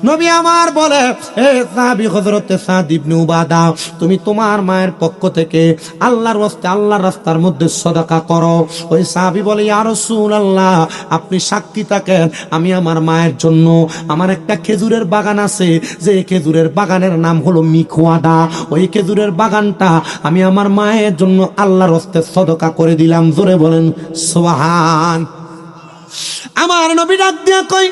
নবী আমার বলে, এ সাহাবী হযরতে সাদ ইবনে উবাদা, তুমি তোমার মায়ের পক্ষ থেকে আল্লাহর রাস্তায়, আল্লাহর রাস্তার মধ্যে সদকা করো। ওই সাহাবী বলে, ইয়া রাসূলুল্লাহ, আপনি সাক্ষী থাকেন, আমি আমার মায়ের জন্য, আমার একটা খেজুরের বাগান আছে, যে খেজুরের বাগানের নাম হলো মিখওয়াদা, ওই খেজুরের বাগানটা আমি আমার মায়ের জন্য আল্লাহর রাস্তায় সদকা করে দিলাম। জোরে বলেন সুবহান। আমার নবী ডাক দিয়া কই,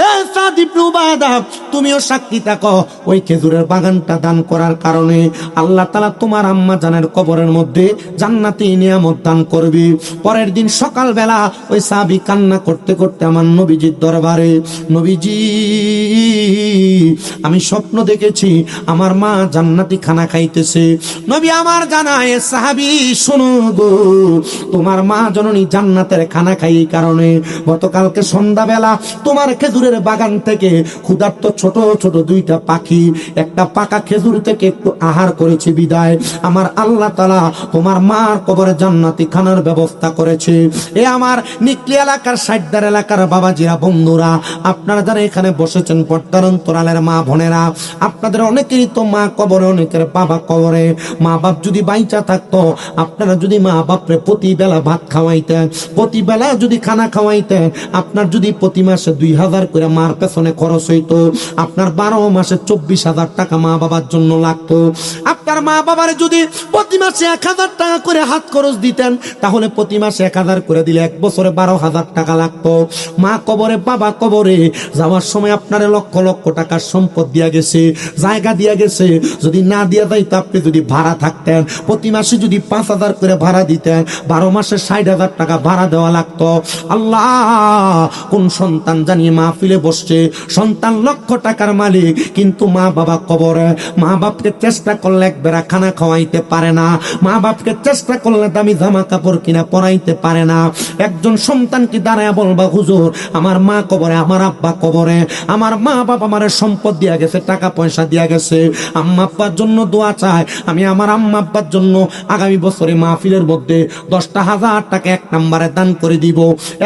এ সাদ ইবনে উবাদা, তুমিও সাক্ষী থাকো, ওই খেজুরের বাগানটা দান করার কারণে আল্লাহ তাআলা তোমার আম্মা জানের কবরের মধ্যে জান্নাতি নিয়ামত দান করবে। পরের দিন সকালবেলা ওই সাহাবী কান্না করতে করতে আমার নবীজির দরবারে, নবীজি আমি স্বপ্ন দেখেছি আমার মা জান্নাতি খানা খাইতেছে। নবী আমার জানায়, সাহাবী শোনো গো, তোমার মা জননী জান্নাতের খানা খাই এই কারণে, গতকালকে সন্ধ্যাবেলা তোমার খেজুরের বাগান থেকে ক্ষুধার্ত ছোট ছোট দুইটা পাখি একটা পাকা খেজুর থেকে একটু আহার করেছে বিদায় আমার আল্লাহ তাআলা তোমার মার কবরে জান্নাতি খানার ব্যবস্থা করেছে। এ আমার নিকলি এলাকার সাইডদার এলাকার বাবাজিরা, বন্ধুরা, আপনারা যারা এখানে বসেছেন পর্দার অন্তরালের মা বোনেরা, আপনাদের অনেকেরই তো মা কবরে, অনেকের বাবা কবরে। মা বাপ যদি বাইচা থাকতো, আপনারা যদি মা বাপরে প্রতি বেলা ভাত খাওয়াইতেন, প্রতি বেলা যদি খানা খাওয়াইতেন, আপনার যদি প্রতি মাসে 2000 করে মার পেছনে খরচ হইতো, আপনার 12 মাসে 24,000 টাকা মা বাবার জন্য লাগতো। আপনার মা বাবার যদি প্রতি মাসে 1000 টাকা করে হাত খরচ দিতেন, তাহলে প্রতি মাসে 1000 করে দিলে 1 বছরে 12,000 টাকা লাগতো। মা কবরে, বাবা কবরে যাওয়ার সময় আপনারে লক্ষ লক্ষ টাকার সম্পদ দিয়া গেছে, জায়গা দিয়া গেছে, যদি না দিয়া যাইতো, আপনি যদি ভাড়া থাকতেন, প্রতি মাসে যদি 5000 করে ভাড়া দিতেন, 12 মাসে 60,000 টাকা ভাড়া দেওয়া লাগতো। আল্লাহ কোন সন্তান জানিয়ে মাহফিলে বসছে, সন্তান লক্ষ টাকার মালিক, কিন্তু মা বাবা কবরে। মা বাপকে চেষ্টা করলে একবেলা খানা খাওয়াইতে পারে না, মা বাপকে চেষ্টা করলে দামি জামা কাপড় কিনা পরাইতে পারে না। একজন সন্তান কি দাঁড়ায় বলবা হুজুর আমার মা কবরে, আমার আব্বা কবরে, আমার মা বাবা আমার সম্পদ দিয়া গেছে, টাকা পয়সা দিয়া গেছে, আম্মা আব্বার জন্য দোয়া চায়, আমি আমার আম্মা আব্বার জন্য আগামী বছরে মাহফিলের মধ্যে 10,000 টাকা এক নম্বরে দান করে দিব।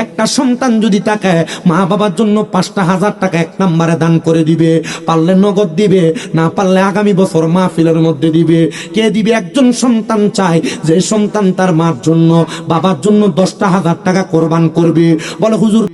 একটা সন্তান যদি তাকায় মা বাবার জন্য 5,000 টাকা এক নম্বরে দান করে দিবে, পারলে নগদ দিবে, না পারলে আগামী বছর মাহফিলের মধ্যে দিবে। কে দিবে? একজন সন্তান চায় যে সন্তান তার মার জন্য বাবার জন্য 10,000 টাকা কোরবান করবে। বলে হুজুর